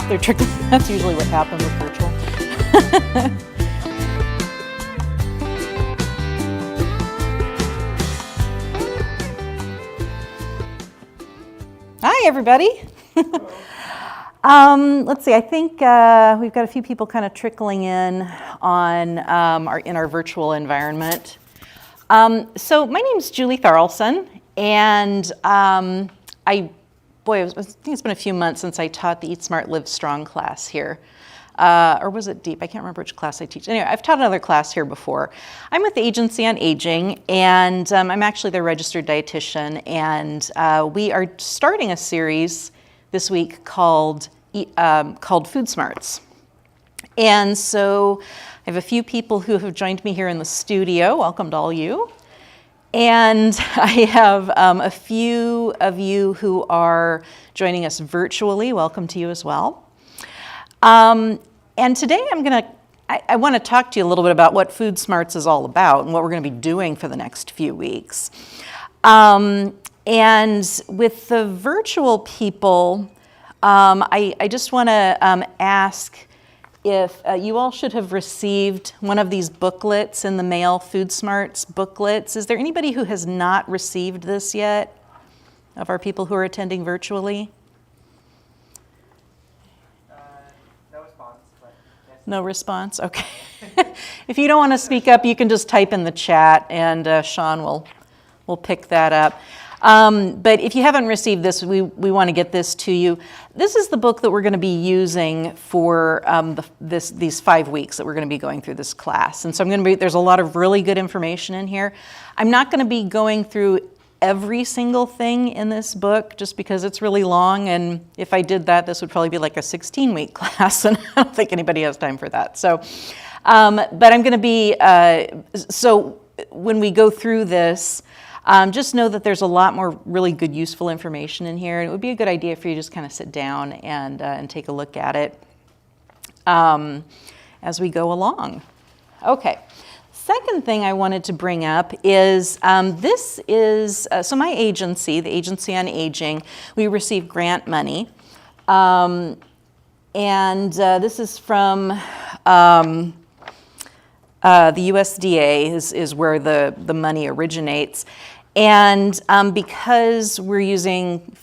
They're trickling. That's usually what happens with virtual. Hi, everybody. Let's see. I think we've got a few people kind of trickling in on our virtual environment. So my name is Julie Tharalson, and I think it's been a few months since I taught the Eat Smart, Live Strong class here. Or was it Deep? I can't remember which class I teach. Anyway, I've taught another class here before. I'm with the Agency on Aging, and I'm actually their registered dietitian, and we are starting a series this week called Food Smarts. And so I have a few people who have joined me here in the studio. Welcome to all you. And I have a few of you who are joining us virtually. Welcome to you as well. And today I want to talk to you a little bit about what Food Smarts is all about and what we're going to be doing for the next few weeks. And with the virtual people, I just want to ask if you all should have received one of these booklets in the mail, Food Smarts booklets. Is there anybody who has not received this yet of our people who are attending virtually? No response. But yes. No response? Okay. If you don't want to speak up, you can just type in the chat, and Sean will pick that up. But if you haven't received this, we want to get this to you. This is the book that we're going to be using for these 5 weeks that we're going to be going through this class. And so there's a lot of really good information in here. I'm not going to be going through every single thing in this book just because it's really long, and if I did that, this would probably be like a 16-week class, and I don't think anybody has time for that. So, but I'm going to be, so when we go through this, just know that there's a lot more really good, useful information in here. And it would be a good idea for you to just kind of sit down and take a look at it as we go along. Okay. Second thing I wanted to bring up is this is, so my agency, the Agency on Aging, we receive grant money. And this is from the USDA is where the money originates. And because we're using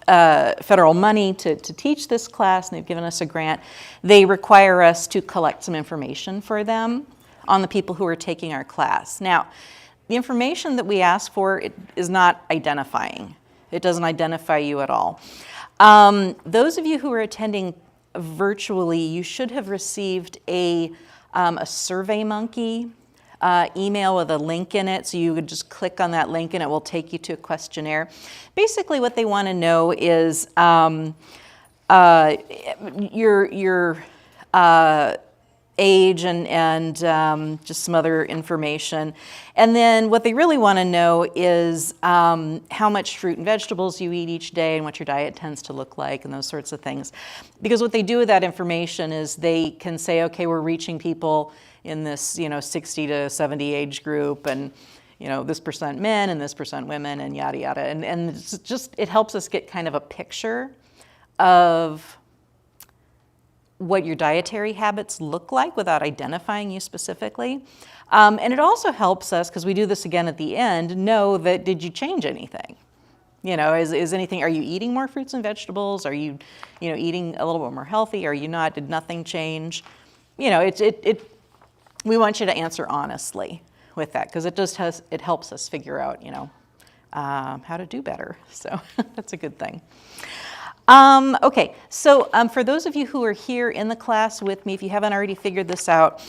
federal money to teach this class, and they've given us a grant, they require us to collect some information for them on the people who are taking our class. Now, the information that we ask for is not identifying. It doesn't identify you at all. Those of you who are attending virtually, you should have received a SurveyMonkey email with a link in it, so you would just click on that link and it will take you to a questionnaire. Basically what they want to know is your age and just some other information. And then what they really want to know is how much fruit and vegetables you eat each day and what your diet tends to look like and those sorts of things. Because what they do with that information is they can say, okay, we're reaching people in this 60 to 70 age group, and this percent men and this percent women, and yada yada. And it's just, it helps us get kind of a picture of what your dietary habits look like without identifying you specifically. And it also helps us, because we do this again at the end, know that did you change anything? Is anything, are you eating more fruits and vegetables? Are you, eating a little bit more healthy? Are you not? Did nothing change? We want you to answer honestly with that, because it helps us figure out, how to do better. So that's a good thing. Okay, so for those of you who are here in the class with me, if you haven't already figured this out,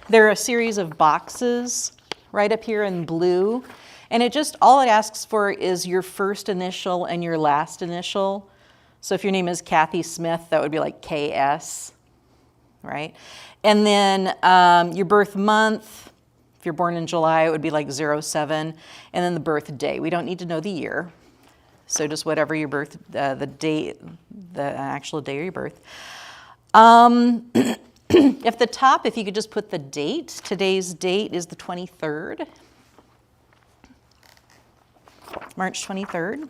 There are a series of boxes right up here in blue, and all it asks for is your first initial and your last initial. So if your name is Kathy Smith, that would be like KS, right? And then your birth month, if you're born in July, it would be like 07, and then the birth day. We don't need to know the year, so just whatever your birth, the date, the actual day of your birth. If you could just put the date, today's date is the 23rd, March 23rd.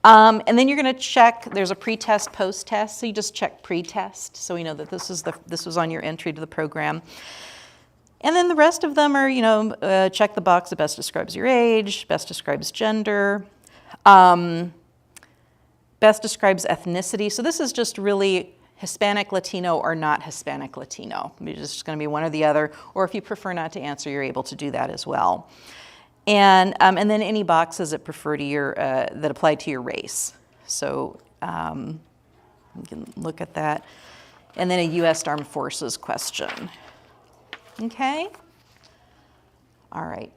And then you're going to check, there's a pre-test, post-test, so you just check pre-test, so we know that this was on your entry to the program. And then the rest of them are, check the box that best describes your age, best describes gender, best describes ethnicity. So this is just really Hispanic, Latino, or not Hispanic, Latino. It's just going to be one or the other, or if you prefer not to answer, you're able to do that as well. And then any boxes that that apply to your race. So you can look at that. And then a U.S. Armed Forces question. Okay? All right.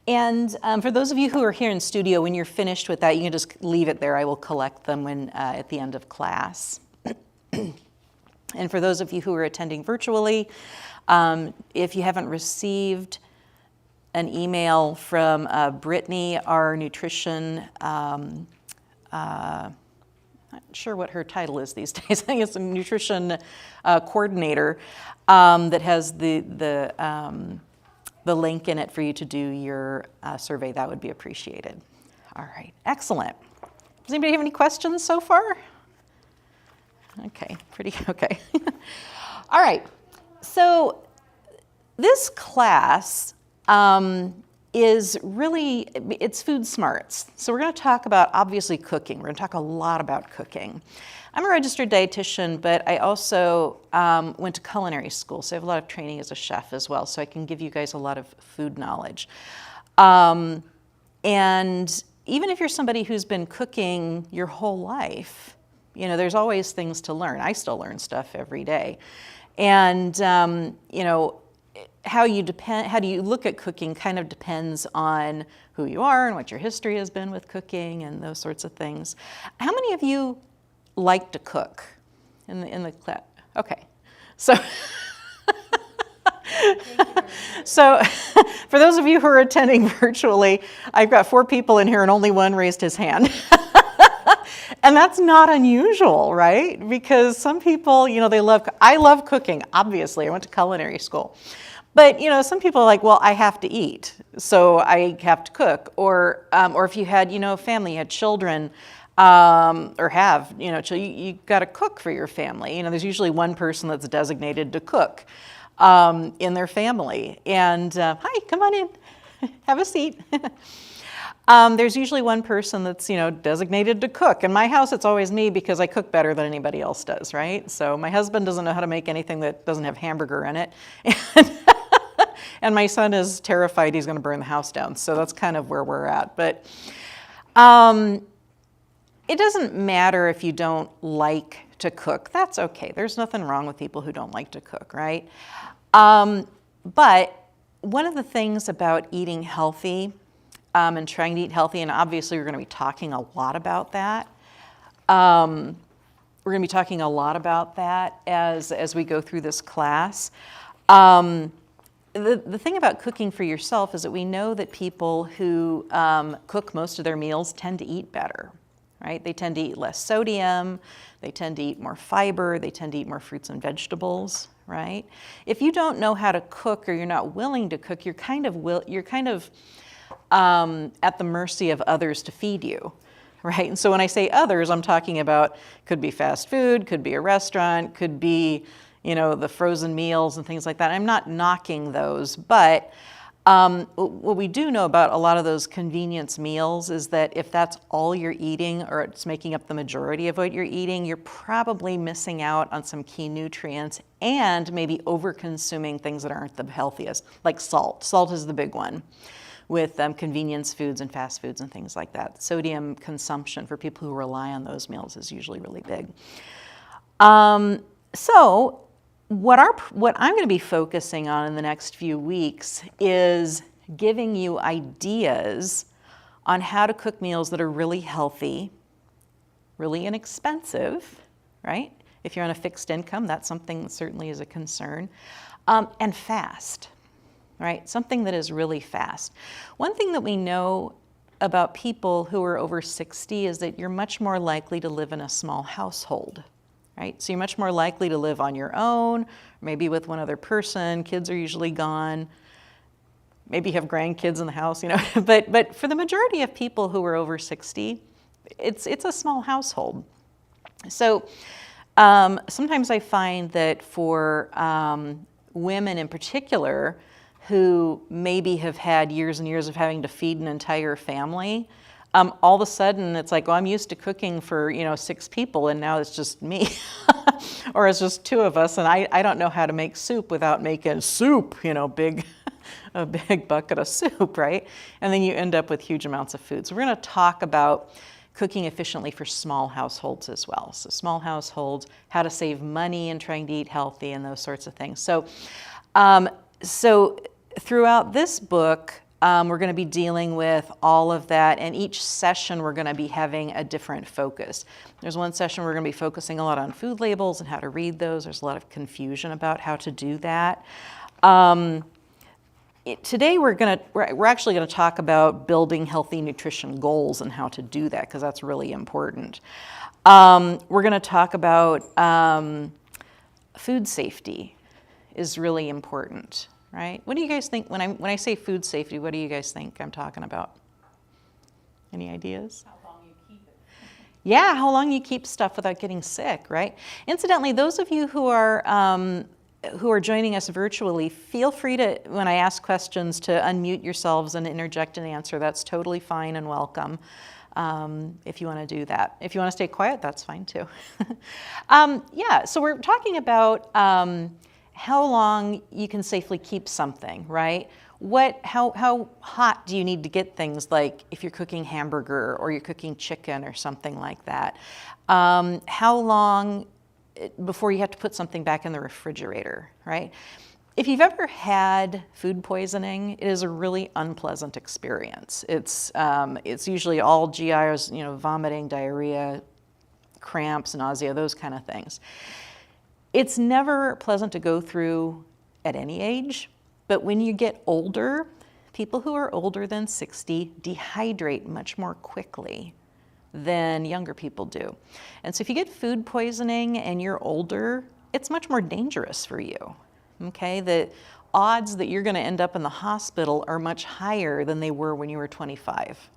And for those of you who are here in studio, when you're finished with that, you can just leave it there. I will collect them at the end of class. And for those of you who are attending virtually, if you haven't received an email from Brittany, our nutrition, not sure what her title is these days. I think it's a nutrition coordinator that has the link in it for you to do your survey. That would be appreciated. All right, excellent. Does anybody have any questions so far? Okay, okay. All right, so this class is really, it's food smarts. So we're going to talk about, obviously, cooking. We're going to talk a lot about cooking. I'm a registered dietitian, but I also went to culinary school, so I have a lot of training as a chef as well, so I can give you guys a lot of food knowledge. And even if you're somebody who's been cooking your whole life, there's always things to learn. I still learn stuff every day. And, how do you look at cooking kind of depends on who you are and what your history has been with cooking and those sorts of things. How many of you like to cook in the class? Okay, so so for those of you who are attending virtually, I've got 4 people in here and only one raised his hand. And that's not unusual, right? Because some people, I love cooking, obviously. I went to culinary school. But, some people are like, well, I have to eat, so I have to cook. Or if you had, family, you had children, or have, you got to cook for your family. There's usually one person that's designated to cook in their family. And, hi, come on in, have a seat. There's usually one person that's, designated to cook. In my house, it's always me because I cook better than anybody else does, right? So my husband doesn't know how to make anything that doesn't have hamburger in it. And my son is terrified he's going to burn the house down. So that's kind of where we're at. But it doesn't matter if you don't like to cook. That's okay. There's nothing wrong with people who don't like to cook, right? But one of the things about eating healthy and trying to eat healthy, and obviously we're going to be talking a lot about that. We're going to be talking a lot about that as we go through this class. The thing about cooking for yourself is that we know that people who cook most of their meals tend to eat better, right? They tend to eat less sodium, they tend to eat more fiber, they tend to eat more fruits and vegetables, right? If you don't know how to cook or you're not willing to cook, you're kind of at the mercy of others to feed you, right? And so when I say others, I'm talking about could be fast food, could be a restaurant, could be, the frozen meals and things like that. I'm not knocking those, but what we do know about a lot of those convenience meals is that if that's all you're eating or it's making up the majority of what you're eating, you're probably missing out on some key nutrients and maybe over-consuming things that aren't the healthiest, like salt. Salt is the big one with convenience foods and fast foods and things like that. Sodium consumption for people who rely on those meals is usually really big. So what I'm going to be focusing on in the next few weeks is giving you ideas on how to cook meals that are really healthy, really inexpensive, right? If you're on a fixed income, that's something that certainly is a concern, and fast, right? Something that is really fast. One thing that we know about people who are over 60 is that you're much more likely to live in a small household, right? So you're much more likely to live on your own, maybe with one other person. Kids are usually gone. Maybe you have grandkids in the house, you know. But for the majority of people who are over 60, it's a small household. So sometimes I find that for women in particular, who maybe have had years and years of having to feed an entire family, all of a sudden it's like, well, I'm used to cooking for 6 people, and now it's just me, or it's just 2 of us, and I don't know how to make soup without making soup, a big bucket of soup, right? And then you end up with huge amounts of food. So we're going to talk about cooking efficiently for small households as well. So small households, how to save money and trying to eat healthy, and those sorts of things. So throughout this book, we're going to be dealing with all of that, and each session we're going to be having a different focus. There's one session we're going to be focusing a lot on food labels and how to read those. There's a lot of confusion about how to do that. Today we're actually going to talk about building healthy nutrition goals and how to do that, because that's really important. We're going to talk about food safety is really important, right? What do you guys think when I say food safety? What do you guys think I'm talking about? Any ideas? How long you keep it. Yeah, how long you keep stuff without getting sick, right? Incidentally, those of you who are joining us virtually, feel free to, when I ask questions, to unmute yourselves and interject an answer. That's totally fine and welcome if you want to do that. If you want to stay quiet, that's fine too. So we're talking about how long you can safely keep something, right? How hot do you need to get things, like if you're cooking hamburger or you're cooking chicken or something like that? How long before you have to put something back in the refrigerator, right? If you've ever had food poisoning, it is a really unpleasant experience. It's usually all GIs, vomiting, diarrhea, cramps, nausea, those kind of things. It's never pleasant to go through at any age, but when you get older, people who are older than 60 dehydrate much more quickly than younger people do. And so if you get food poisoning and you're older, it's much more dangerous for you, okay? The odds that you're gonna end up in the hospital are much higher than they were when you were 25,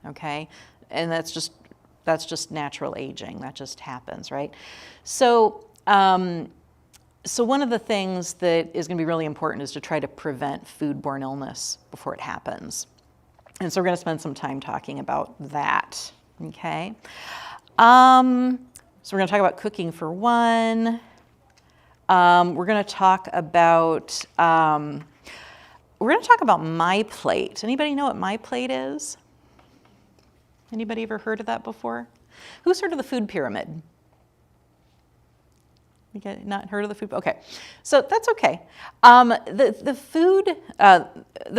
okay? And that's just natural aging, that just happens, right? So one of the things that is gonna be really important is to try to prevent foodborne illness before it happens. And so we're gonna spend some time talking about that. Okay, so we're going to talk about cooking for one. We're going to talk about My Plate. Anybody know what My Plate is? Anybody ever heard of that before? Who's heard of the food pyramid? You guys not heard of the food? Okay, so that's okay. The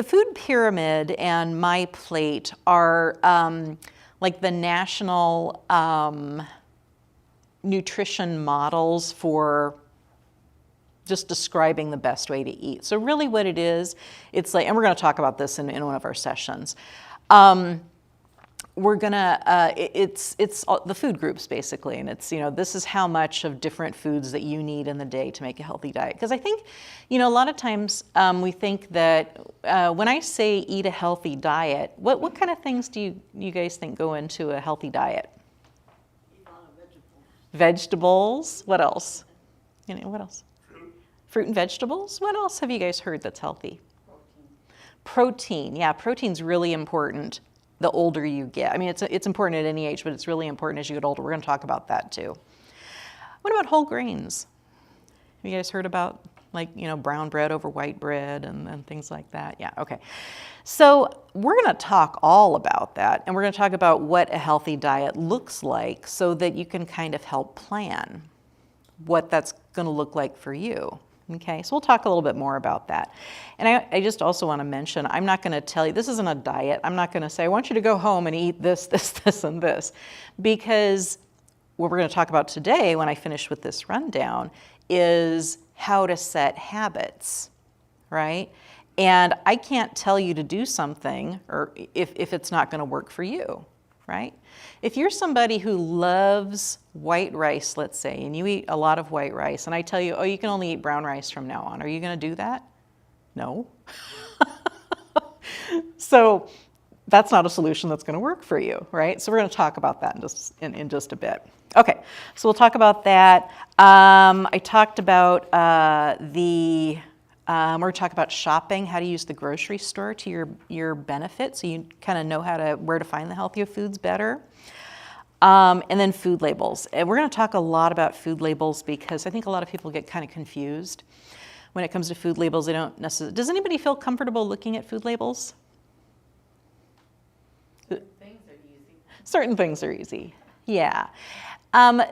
food pyramid and My Plate are like the national nutrition models for just describing the best way to eat. So really what it is, it's like, and we're going to talk about this in one of our sessions. We're gonna, it's the food groups basically, and it's, this is how much of different foods that you need in the day to make a healthy diet. Because I think, a lot of times we think that when I say eat a healthy diet, what kind of things do you guys think go into a healthy diet? Eat a lot of vegetables. Vegetables, what else? What else? Fruit and vegetables? What else have you guys heard that's healthy? Protein, yeah, protein's really important the older you get. I mean, it's important at any age, but it's really important as you get older. We're going to talk about that too. What about whole grains? Have you guys heard about, like, brown bread over white bread and things like that? Yeah, okay. So we're going to talk all about that, and we're going to talk about what a healthy diet looks like so that you can kind of help plan what that's going to look like for you. Okay, so we'll talk a little bit more about that. And I just also want to mention, I'm not going to tell you, this isn't a diet. I'm not going to say, I want you to go home and eat this, this, this, and this. Because what we're going to talk about today, when I finish with this rundown, is how to set habits, right? And I can't tell you to do something or if it's not going to work for you, right? If you're somebody who loves white rice, let's say, and you eat a lot of white rice, and I tell you, oh, you can only eat brown rice from now on, are you going to do that? No. So that's not a solution that's going to work for you, right? So we're going to talk about that in just a bit. Okay, so we'll talk about that. I talked about we're going to talk about shopping, how to use the grocery store to your benefit, so you kind of know where to find the healthier foods better. And then food labels. And we're going to talk a lot about food labels because I think a lot of people get kind of confused when it comes to food labels. They don't necessarily. Does anybody feel comfortable looking at food labels? Things are easy. Certain things are easy. Yeah.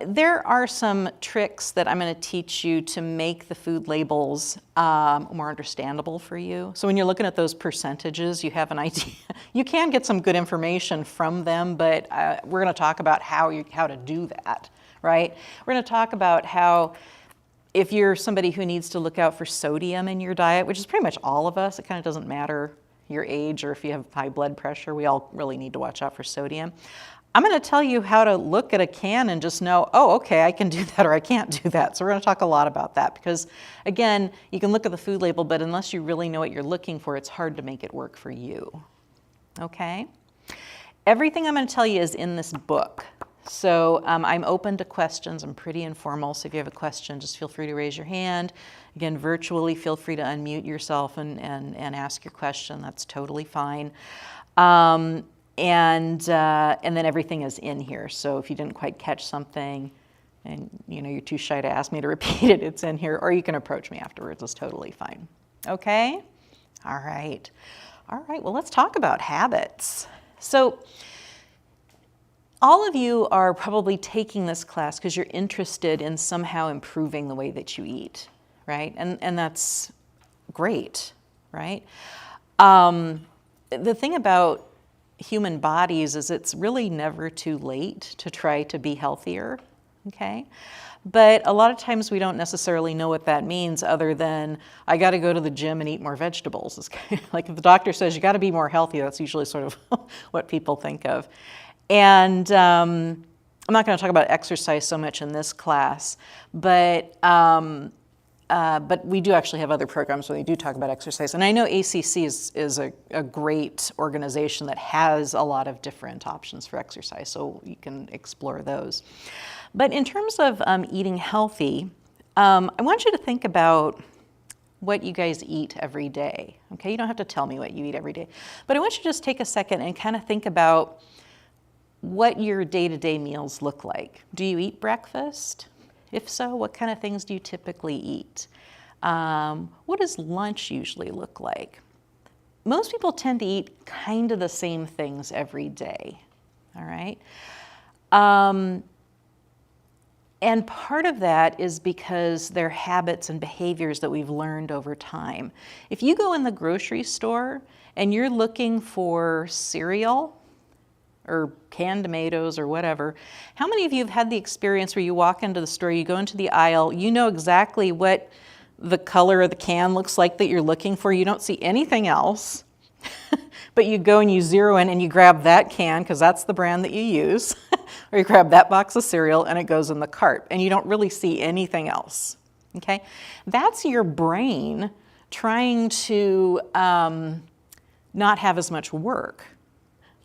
There are some tricks that I'm going to teach you to make the food labels more understandable for you. So when you're looking at those percentages, you have an idea. You can get some good information from them, but we're going to talk about how to do that, right? We're going to talk about how if you're somebody who needs to look out for sodium in your diet, which is pretty much all of us, it kind of doesn't matter your age or if you have high blood pressure, we all really need to watch out for sodium. I'm going to tell you how to look at a can and just know, oh, okay, I can do that or I can't do that. So we're going to talk a lot about that because, again, you can look at the food label, but unless you really know what you're looking for, it's hard to make it work for you. Okay? Everything I'm going to tell you is in this book. So I'm open to questions. I'm pretty informal. So if you have a question, just feel free to raise your hand. Again, virtually, feel free to unmute yourself and ask your question. That's totally fine. And then everything is in here. So if you didn't quite catch something and you're too shy to ask me to repeat it, it's in here. Or you can approach me afterwards. It's totally fine. Okay? All right. All right, well, let's talk about habits. So all of you are probably taking this class because you're interested in somehow improving the way that you eat, right? And that's great, right? The thing about human bodies is it's really never too late to try to be healthier, okay? But a lot of times we don't necessarily know what that means other than I got to go to the gym and eat more vegetables. It's kind of like if the doctor says you got to be more healthy, that's usually sort of what people think of. And I'm not going to talk about exercise so much in this class, but we do actually have other programs where we do talk about exercise. And I know ACC is a great organization that has a lot of different options for exercise, so you can explore those. But in terms of eating healthy, I want you to think about what you guys eat every day. Okay, you don't have to tell me what you eat every day, but I want you to just take a second and kind of think about what your day-to-day meals look like. Do you eat breakfast? If so, what kind of things do you typically eat? What does lunch usually look like? Most people tend to eat kind of the same things every day, all right? And part of that is because they're habits and behaviors that we've learned over time. If you go in the grocery store and you're looking for cereal, or canned tomatoes or whatever, how many of you have had the experience where you walk into the store, you go into the aisle, you know exactly what the color of the can looks like that you're looking for, you don't see anything else, but you go and you zero in and you grab that can because that's the brand that you use, or you grab that box of cereal and it goes in the cart and you don't really see anything else, okay? That's your brain trying to not have as much work.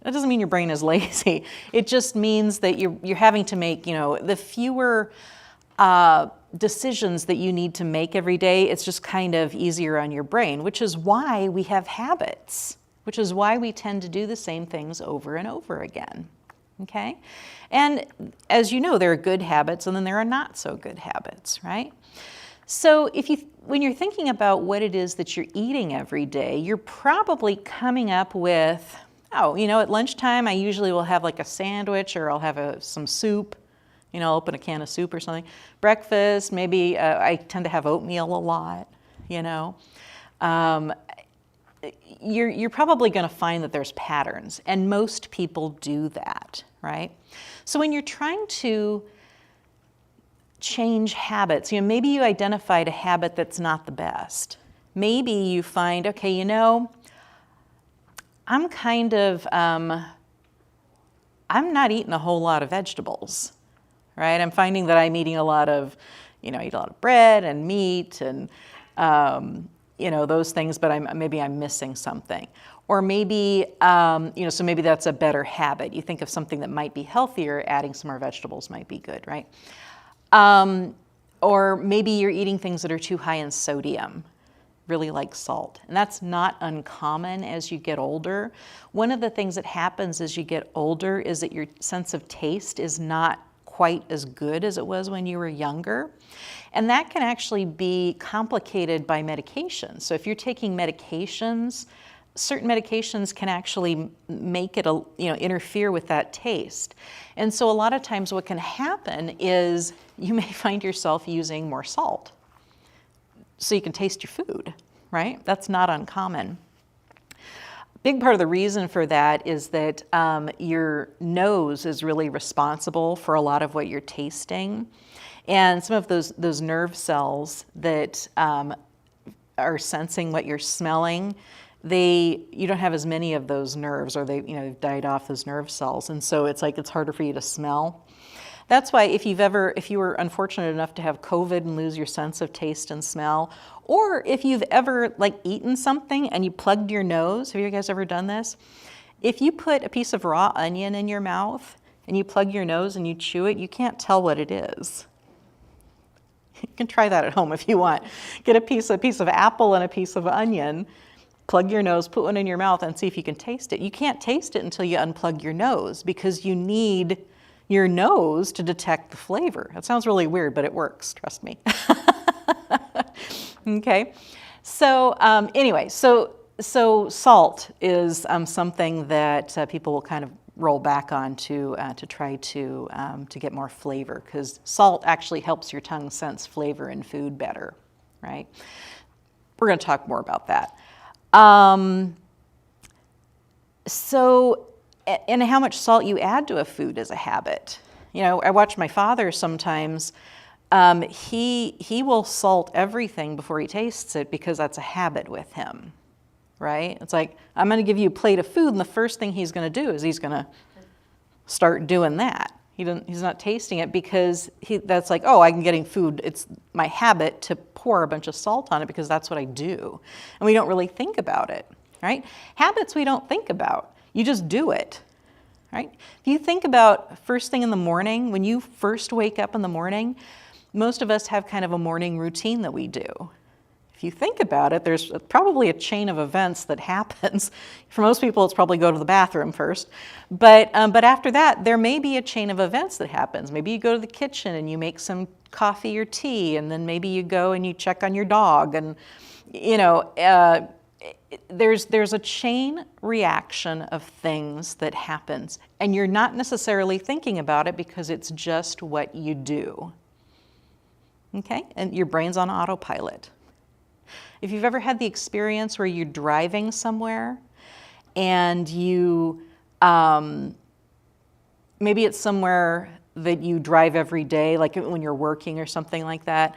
That doesn't mean your brain is lazy. It just means that you're having to make, the fewer decisions that you need to make every day. It's just kind of easier on your brain, which is why we have habits, which is why we tend to do the same things over and over again, okay? And as you know, there are good habits and then there are not so good habits, right? So when you're thinking about what it is that you're eating every day, you're probably coming up with, at lunchtime, I usually will have like a sandwich or I'll have some soup, I'll open a can of soup or something. Breakfast, maybe I tend to have oatmeal a lot, You're probably going to find that there's patterns, and most people do that, right? So when you're trying to change habits, maybe you identified a habit that's not the best. Maybe you find, okay, I'm kind of, I'm not eating a whole lot of vegetables, right? I'm finding that I'm eating a lot of, I eat a lot of bread and meat and, those things, but maybe I'm missing something. Or maybe, so maybe that's a better habit. You think of something that might be healthier, adding some more vegetables might be good, right? Or maybe you're eating things that are too high in sodium, really like salt. And that's not uncommon as you get older. One of the things that happens as you get older is that your sense of taste is not quite as good as it was when you were younger. And that can actually be complicated by medications. So if you're taking medications, certain medications can actually make it, interfere with that taste. And so a lot of times what can happen is you may find yourself using more salt so you can taste your food, right? That's not uncommon. Big part of the reason for that is that your nose is really responsible for a lot of what you're tasting. And some of those nerve cells that are sensing what you're smelling, you don't have as many of those nerves, or they've died off, those nerve cells. And so it's harder for you to smell. That's why if you were unfortunate enough to have COVID and lose your sense of taste and smell, or if you've ever eaten something and you plugged your nose, have you guys ever done this? If you put a piece of raw onion in your mouth and you plug your nose and you chew it, you can't tell what it is. You can try that at home if you want. Get a piece of apple and a piece of onion, plug your nose, put one in your mouth, and see if you can taste it. You can't taste it until you unplug your nose, because you need your nose to detect the flavor. That sounds really weird, but it works, trust me. Okay, so anyway, so salt is something that people will kind of roll back on to try to get more flavor, because salt actually helps your tongue sense flavor in food better, right? We're going to talk more about that. And how much salt you add to a food is a habit. I watch my father sometimes. He will salt everything before he tastes it, because that's a habit with him, right? It's like, I'm going to give you a plate of food, and the first thing he's going to do is he's going to start doing that. He's not tasting it because that's like, oh, I'm getting food. It's my habit to pour a bunch of salt on it because that's what I do. And we don't really think about it, right? Habits we don't think about. You just do it, right? If you think about first thing in the morning, when you first wake up in the morning, most of us have kind of a morning routine that we do. If you think about it, there's probably a chain of events that happens. For most people, it's probably go to the bathroom first. But after that, there may be a chain of events that happens. Maybe you go to the kitchen and you make some coffee or tea, and then maybe you go and you check on your dog. And, there's a chain reaction of things that happens. And you're not necessarily thinking about it because it's just what you do. Okay? And your brain's on autopilot. If you've ever had the experience where you're driving somewhere and you, maybe it's somewhere that you drive every day, like when you're working or something like that.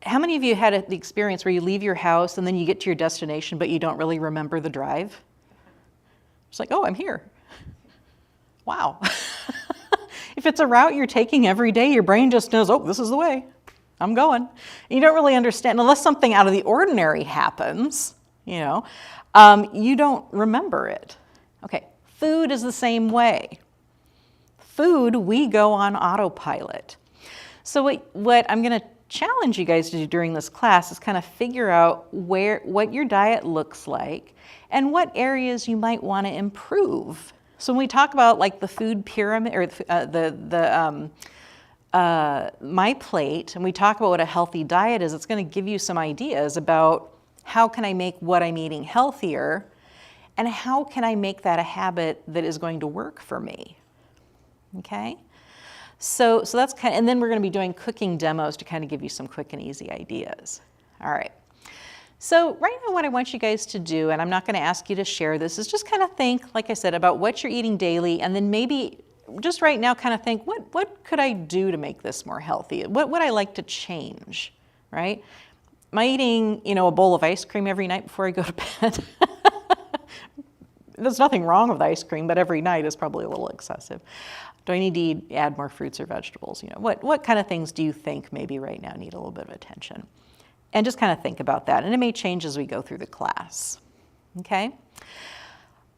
How many of you had the experience where you leave your house and then you get to your destination, but you don't really remember the drive? It's like, oh, I'm here. Wow. If it's a route you're taking every day, your brain just knows, oh, this is the way. I'm going. You don't really understand, unless something out of the ordinary happens, you don't remember it. Okay, food is the same way. Food, we go on autopilot. So what I'm going to challenge you guys to do during this class is kind of figure out what your diet looks like and what areas you might want to improve. So when we talk about like the food pyramid, or my plate, and we talk about what a healthy diet is, it's going to give you some ideas about how can I make what I'm eating healthier, and how can I make that a habit that is going to work for me. Okay? So that's kind of, and then we're going to be doing cooking demos to kind of give you some quick and easy ideas. All right. So right now what I want you guys to do, and I'm not going to ask you to share this, is just kind of think, like I said, about what you're eating daily, and then maybe just right now kind of think, what could I do to make this more healthy? What would I like to change, right? Am I eating, a bowl of ice cream every night before I go to bed? There's nothing wrong with ice cream, but every night is probably a little excessive. Do I need to add more fruits or vegetables? What kind of things do you think maybe right now need a little bit of attention? And just kind of think about that. And it may change as we go through the class, okay?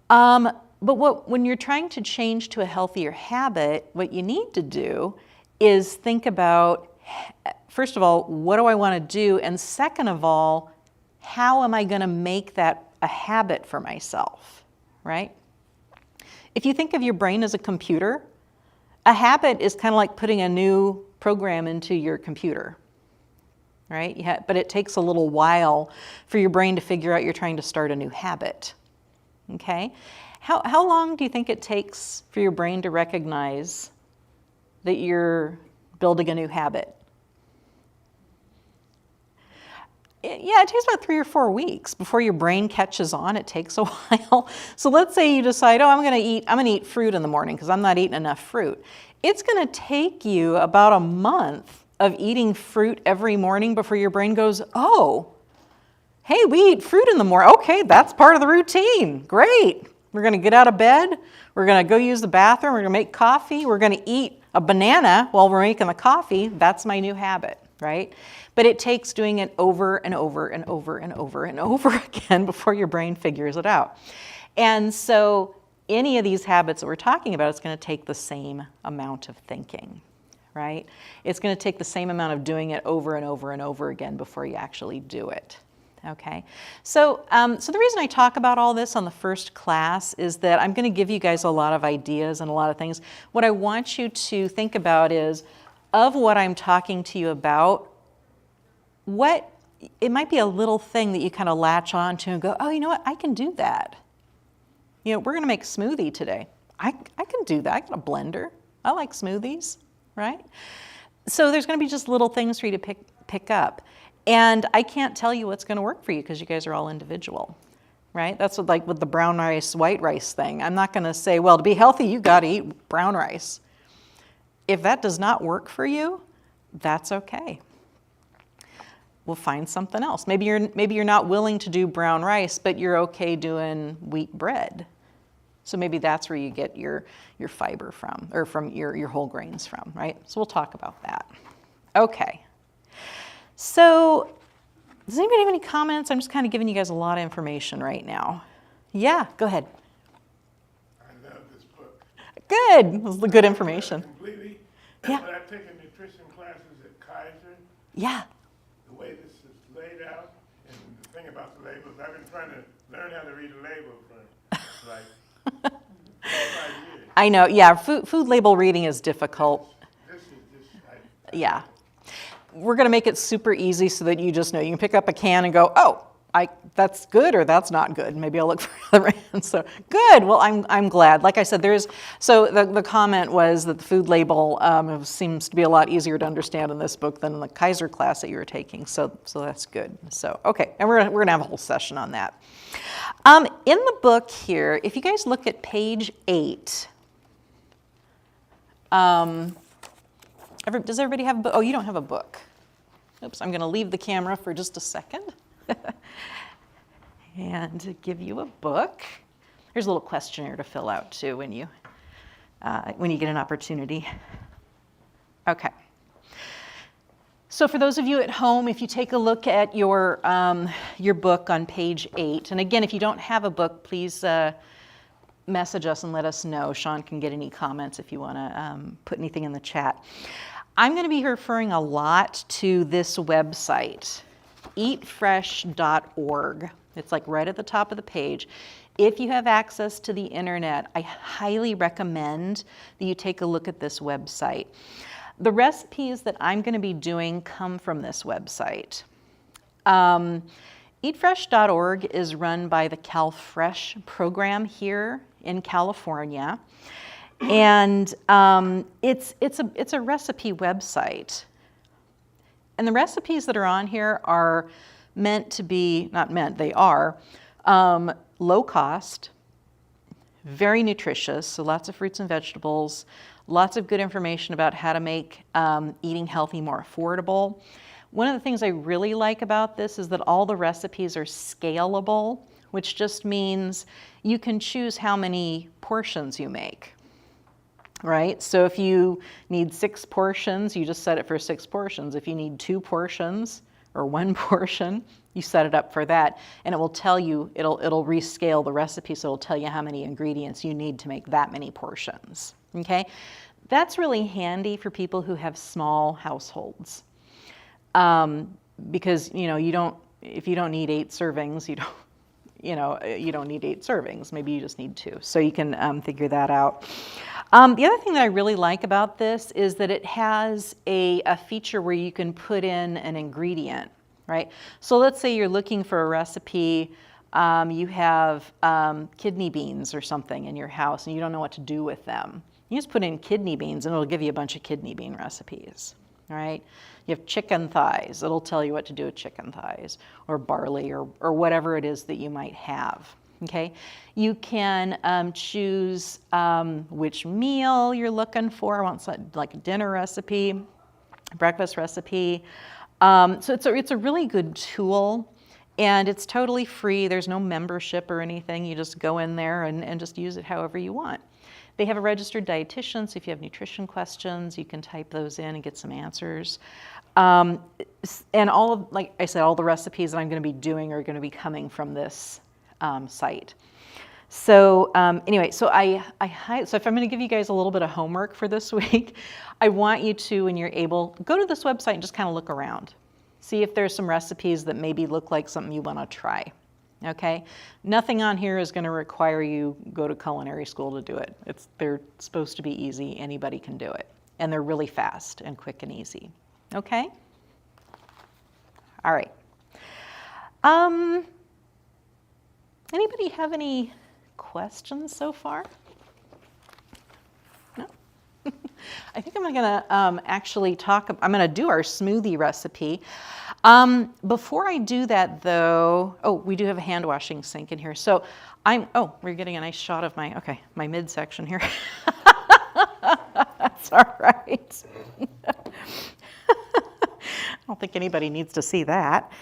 But when you're trying to change to a healthier habit, what you need to do is think about, first of all, what do I want to do? And second of all, how am I going to make that a habit for myself, right? If you think of your brain as a computer, a habit is kind of like putting a new program into your computer, right? But it takes a little while for your brain to figure out you're trying to start a new habit, okay? How long do you think it takes for your brain to recognize that you're building a new habit? Yeah, it takes about 3 or 4 weeks before your brain catches on. It takes a while. So let's say you decide, I'm going to eat fruit in the morning because I'm not eating enough fruit. It's going to take you about a month of eating fruit every morning before your brain goes, oh, hey, we eat fruit in the morning. Okay, that's part of the routine. Great. We're going to get out of bed. We're going to go use the bathroom. We're going to make coffee. We're going to eat a banana while we're making the coffee. That's my new habit, right? But it takes doing it over and over and over and over and over again before your brain figures it out. And so any of these habits that we're talking about, it's going to take the same amount of thinking, right? It's going to take the same amount of doing it over and over and over again before you actually do it. Okay, so the reason I talk about all this on the first class is that I'm going to give you guys a lot of ideas and a lot of things. What I want you to think about is, of what I'm talking to you about, it might be a little thing that you kind of latch on to and go, oh, you know what, I can do that. We're going to make smoothie today. I can do that. I got a blender. I like smoothies, right? So there's going to be just little things for you to pick up. And I can't tell you what's going to work for you because you guys are all individual, right? That's what, like with the brown rice, white rice thing. I'm not going to say, well, to be healthy, you got to eat brown rice. If that does not work for you, that's okay. We'll find something else. Maybe you're not willing to do brown rice, but you're okay doing wheat bread. So maybe that's where you get your fiber from, or from your whole grains from, right? So we'll talk about that. Okay. So does anybody have any comments? I'm just kind of giving you guys a lot of information right now. Yeah, go ahead. I love this book. Good. This is good information. Completely. Yeah. When I've taken nutrition classes at Kaiser, Yeah. the way this is laid out, and the thing about the labels, I've been trying to learn how to read a label for like 5 years. I know. Yeah, food label reading is difficult. This is just, Yeah. We're going to make it super easy so that you just know. You can pick up a can and go, oh, that's good or that's not good. Maybe I'll look for another brand. So good. Well, I'm glad. Like I said, the comment was that the food label seems to be a lot easier to understand in this book than in the Kaiser class that you were taking. So that's good. So okay, and we're gonna have a whole session on that. In the book here, if you guys look at page 8. Does everybody have a book? Oh, you don't have a book. Oops, I'm going to leave the camera for just a second and give you a book. There's a little questionnaire to fill out too when you get an opportunity. Okay. So for those of you at home, if you take a look at your book on page 8, and again, if you don't have a book, please message us and let us know. Sean can get any comments if you want to put anything in the chat. I'm going to be referring a lot to this website, eatfresh.org. It's like right at the top of the page. If you have access to the internet, I highly recommend that you take a look at this website. The recipes that I'm going to be doing come from this website. Eatfresh.org is run by the CalFresh program here in California. And it's a recipe website. And the recipes that are on here are meant to be, not meant, they are low cost, very nutritious, so lots of fruits and vegetables, lots of good information about how to make eating healthy more affordable. One of the things I really like about this is that all the recipes are scalable, which just means you can choose how many portions you make. Right? So if you need 6 portions, you just set it for 6 portions. If you need 2 portions or 1 portion, you set it up for that. And it will tell you, it'll rescale the recipe, so it'll tell you how many ingredients you need to make that many portions. Okay? That's really handy for people who have small households. Because, if you don't need 8 servings, you don't need 8 servings. Maybe you just need 2. So you can figure that out. The other thing that I really like about this is that it has a feature where you can put in an ingredient, right? So let's say you're looking for a recipe, you have kidney beans or something in your house and you don't know what to do with them. You just put in kidney beans and it'll give you a bunch of kidney bean recipes, right? You have chicken thighs, it'll tell you what to do with chicken thighs, or barley, or whatever it is that you might have. Okay, you can choose which meal you're looking for. I want like a dinner recipe, breakfast recipe. So it's a really good tool, and it's totally free. There's no membership or anything. You just go in there and just use it however you want. They have a registered dietitian, so if you have nutrition questions, you can type those in and get some answers. And like I said, all the recipes that I'm going to be doing are going to be coming from this site. So anyway, so so if I'm going to give you guys a little bit of homework for this week, I want you to, when you're able, go to this website and just kind of look around. See if there's some recipes that maybe look like something you want to try. Okay? Nothing on here is going to require you go to culinary school to do it. They're supposed to be easy. Anybody can do it. And they're really fast and quick and easy. Okay? All right. Anybody have any questions so far? No? I think I'm going to actually I'm going to do our smoothie recipe. Before I do that though, we do have a hand washing sink in here. So we're getting a nice shot of my midsection here. That's all right. I don't think anybody needs to see that.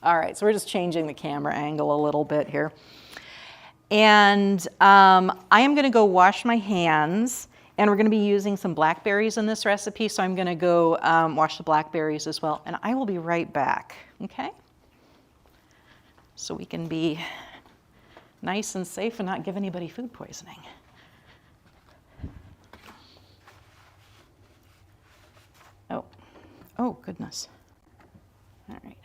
All right, so we're just changing the camera angle a little bit here. And I am going to go wash my hands, and we're going to be using some blackberries in this recipe, so I'm going to go wash the blackberries as well, and I will be right back, okay? So we can be nice and safe and not give anybody food poisoning. Oh goodness. All right.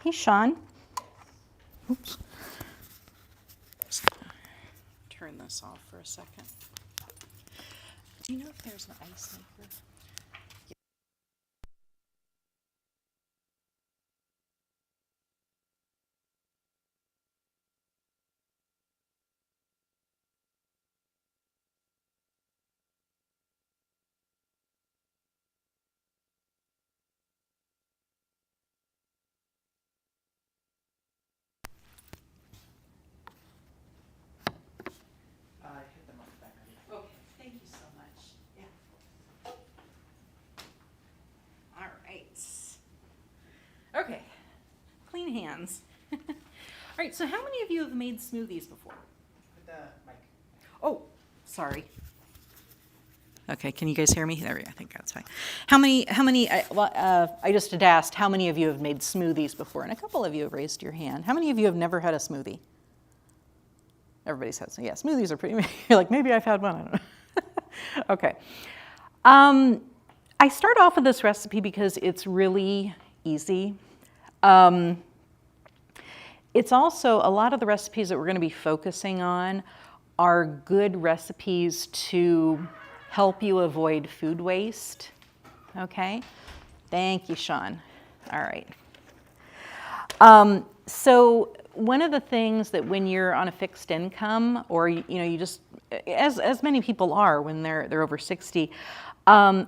Hey, Sean. Oops. Turn this off for a second. Do you know if there's an ice maker? Hit them on the back. Okay, thank you so much. Yeah. All right. Okay, clean hands. All right, so how many of you have made smoothies before? Put the mic. Oh, sorry. Okay, can you guys hear me? There we go, I think that's fine. How many, I just had asked how many of you have made smoothies before, and a couple of you have raised your hand. How many of you have never had a smoothie? Everybody says, yeah, smoothies are pretty, you're like, maybe I've had one, I don't know. Okay. I start off with this recipe because it's really easy. It's also, a lot of the recipes that we're going to be focusing on are good recipes to help you avoid food waste. Okay? Thank you, Sean. All right. So one of the things that when you're on a fixed income, or you just, as many people are when they're over 60,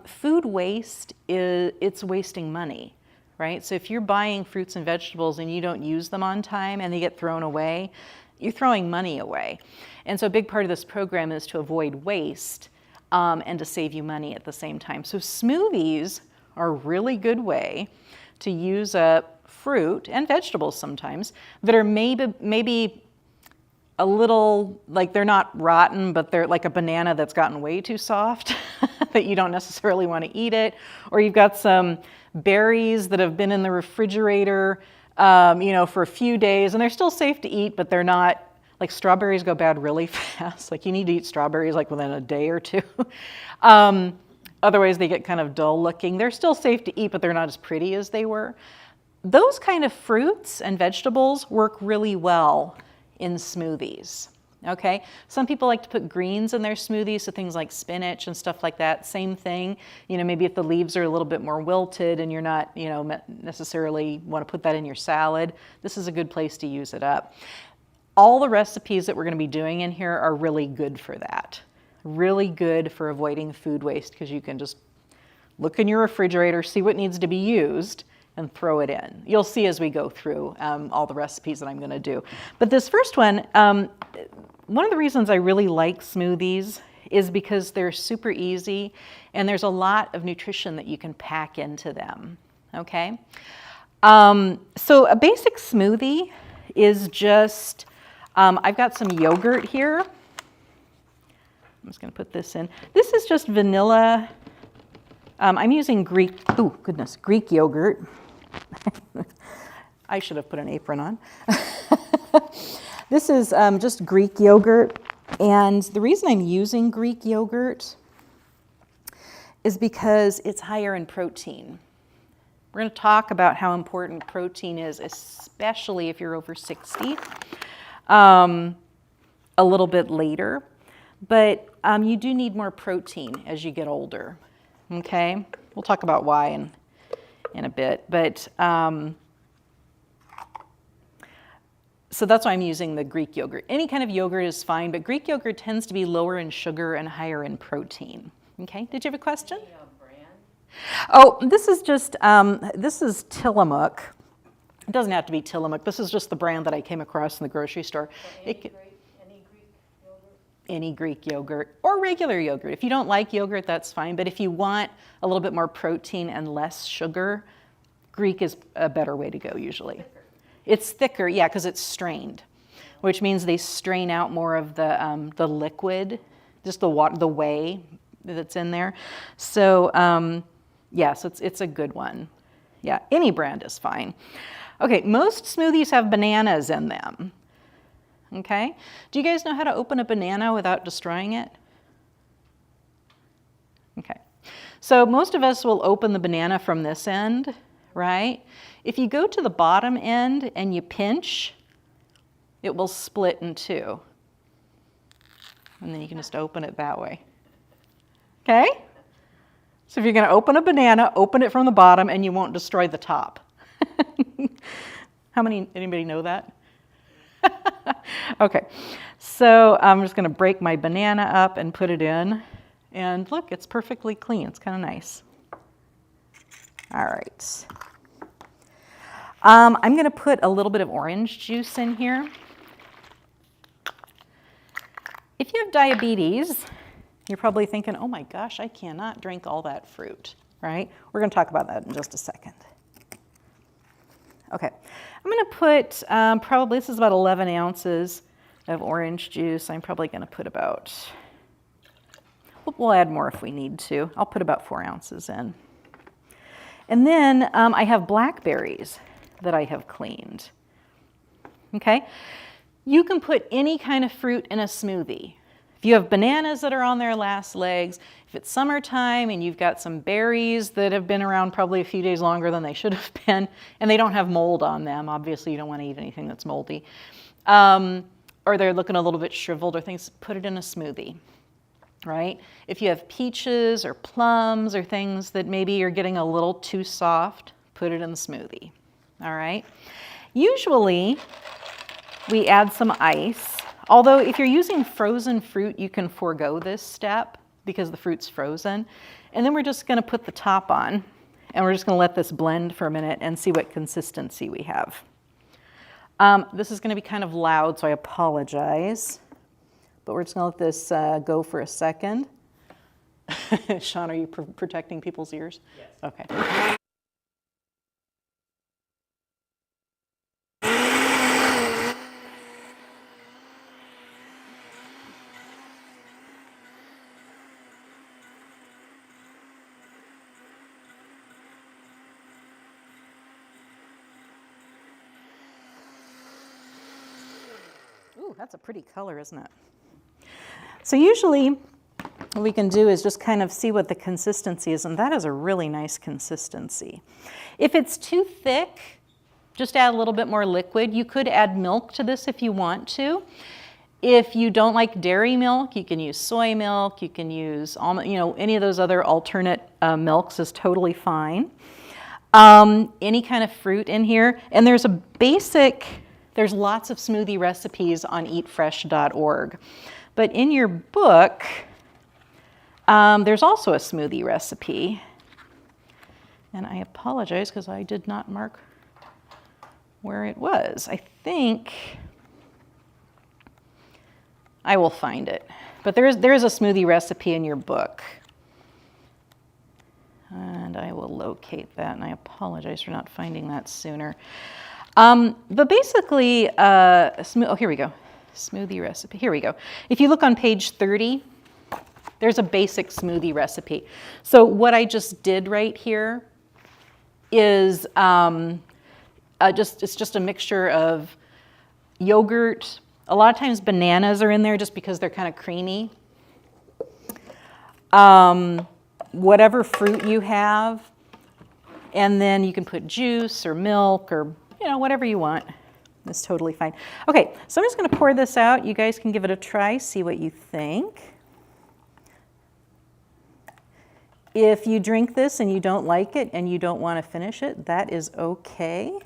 food waste it's wasting money, right? So if you're buying fruits and vegetables and you don't use them on time and they get thrown away, you're throwing money away. And so a big part of this program is to avoid waste and to save you money at the same time. So smoothies are a really good way to use up fruit and vegetables sometimes that are maybe a little, like they're not rotten, but they're like a banana that's gotten way too soft that you don't necessarily want to eat it. Or you've got some berries that have been in the refrigerator, for a few days and they're still safe to eat, but they're not, like strawberries go bad really fast. Like you need to eat strawberries like within a day or two. Otherwise they get kind of dull looking. They're still safe to eat, but they're not as pretty as they were. Those kind of fruits and vegetables work really well in smoothies, okay? Some people like to put greens in their smoothies, so things like spinach and stuff like that, same thing. Maybe if the leaves are a little bit more wilted and you're not, necessarily want to put that in your salad, this is a good place to use it up. All the recipes that we're going to be doing in here are really good for that. Really good for avoiding food waste because you can just look in your refrigerator, see what needs to be used, and throw it in. You'll see as we go through all the recipes that I'm going to do. But this first one, one of the reasons I really like smoothies is because they're super easy and there's a lot of nutrition that you can pack into them, okay? So a basic smoothie is just, I've got some yogurt here. I'm just going to put this in. This is just vanilla. I'm using Greek yogurt. I should have put an apron on. This is just Greek yogurt. And the reason I'm using Greek yogurt is because it's higher in protein. We're going to talk about how important protein is, especially if you're over 60, a little bit later. But you do need more protein as you get older, okay? We'll talk about why in a bit. But so that's why I'm using the Greek yogurt. Any kind of yogurt is fine, but Greek yogurt tends to be lower in sugar and higher in protein. Okay, did you have a question? Brand? Oh, this is just, this is Tillamook. It doesn't have to be Tillamook. This is just the brand that I came across in the grocery store. Any Greek yogurt? Any Greek yogurt or regular yogurt. If you don't like yogurt, that's fine. But if you want a little bit more protein and less sugar, Greek is a better way to go usually. Thicker. It's thicker, yeah, because it's strained, which means they strain out more of the liquid, just the water, the whey that's in there. So yeah, so it's a good one. Yeah, any brand is fine. Okay, most smoothies have bananas in them. Okay, do you guys know how to open a banana without destroying it? Okay, so most of us will open the banana from this end, right? If you go to the bottom end and you pinch, it will split in two. And then you can just open it that way. Okay? So if you're going to open a banana, open it from the bottom and you won't destroy the top. Anybody know that? Okay, so I'm just going to break my banana up and put it in. And look, it's perfectly clean. It's kind of nice. All right. I'm going to put a little bit of orange juice in here. If you have diabetes, you're probably thinking, oh my gosh, I cannot drink all that fruit, right? We're going to talk about that in just a second. Okay, I'm going to put probably, this is about 11 ounces of orange juice. I'm probably going to put about, we'll add more if we need to. I'll put about 4 ounces in. And then I have blackberries that I have cleaned. Okay, you can put any kind of fruit in a smoothie. If you have bananas that are on their last legs, if it's summertime and you've got some berries that have been around probably a few days longer than they should have been, and they don't have mold on them, obviously you don't want to eat anything that's moldy, or they're looking a little bit shriveled or things, put it in a smoothie, right? If you have peaches or plums or things that maybe you're getting a little too soft, put it in the smoothie, all right? Usually, we add some ice, although if you're using frozen fruit, you can forego this step because the fruit's frozen. And then we're just gonna put the top on, and we're just gonna let this blend for a minute and see what consistency we have. This is gonna be kind of loud, so I apologize, but we're just gonna let this go for a second. Sean, are you protecting people's ears? Yes. Okay. Ooh, that's a pretty color, isn't it? So usually what we can do is just kind of see what the consistency is, and that is a really nice consistency. If it's too thick, just add a little bit more liquid. You could add milk to this if you want to. If you don't like dairy milk, you can use soy milk, you can use almond, any of those other alternate milks is totally fine. Any kind of fruit in here, and there's lots of smoothie recipes on eatfresh.org. But in your book, there's also a smoothie recipe. And I apologize because I did not mark where it was. I think I will find it. But there is a smoothie recipe in your book. And I will locate that, and I apologize for not finding that sooner. But basically, here we go. Smoothie recipe, here we go. If you look on page 30, there's a basic smoothie recipe. So what I just did right here is it's just a mixture of yogurt. A lot of times bananas are in there just because they're kind of creamy. Whatever fruit you have, and then you can put juice or milk or whatever you want. That's totally fine. Okay, so I'm just going to pour this out. You guys can give it a try, see what you think. If you drink this and you don't like it and you don't want to finish it, that is okay.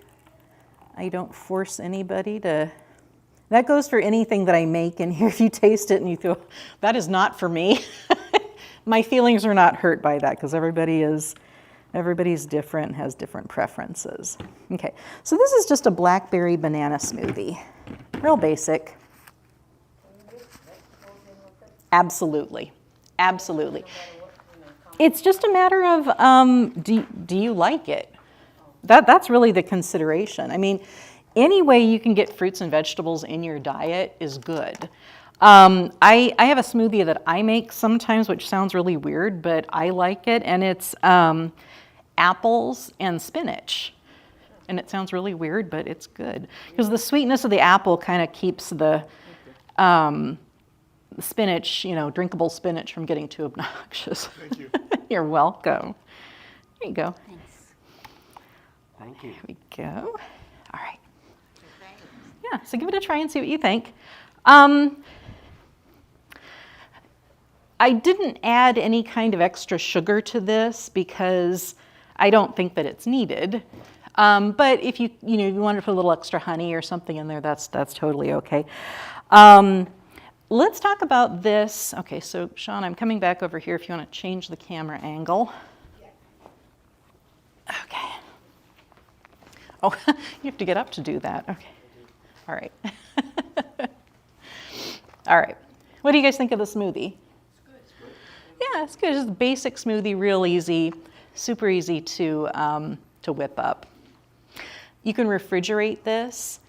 I don't force anybody to. That goes for anything that I make in here. If you taste it and you go, that is not for me. My feelings are not hurt by that because everybody's different and has different preferences. Okay, so this is just a blackberry banana smoothie. Real basic. Can you get vegetables in with it? Absolutely, absolutely. No matter what, It's just a matter of do you like it? That's really the consideration. I mean, any way you can get fruits and vegetables in your diet is good. I have a smoothie that I make sometimes, which sounds really weird, but I like it, and it's apples and spinach. And it sounds really weird, but it's good. Because the sweetness of the apple kind of keeps the spinach, drinkable spinach from getting too obnoxious. Thank you. You're welcome. There you go. Thanks. Thank you. Here we go. All right. Yeah, so give it a try and see what you think. I didn't add any kind of extra sugar to this because I don't think that it's needed. But if you want to put a little extra honey or something in there, that's totally okay. Let's talk about this. Okay, so Sean, I'm coming back over here if you want to change the camera angle. Okay. Oh, you have to get up to do that. Okay. All right. All right. What do you guys think of the smoothie? Yeah, it's good. Just a basic smoothie, real easy, super easy to whip up. You can refrigerate this.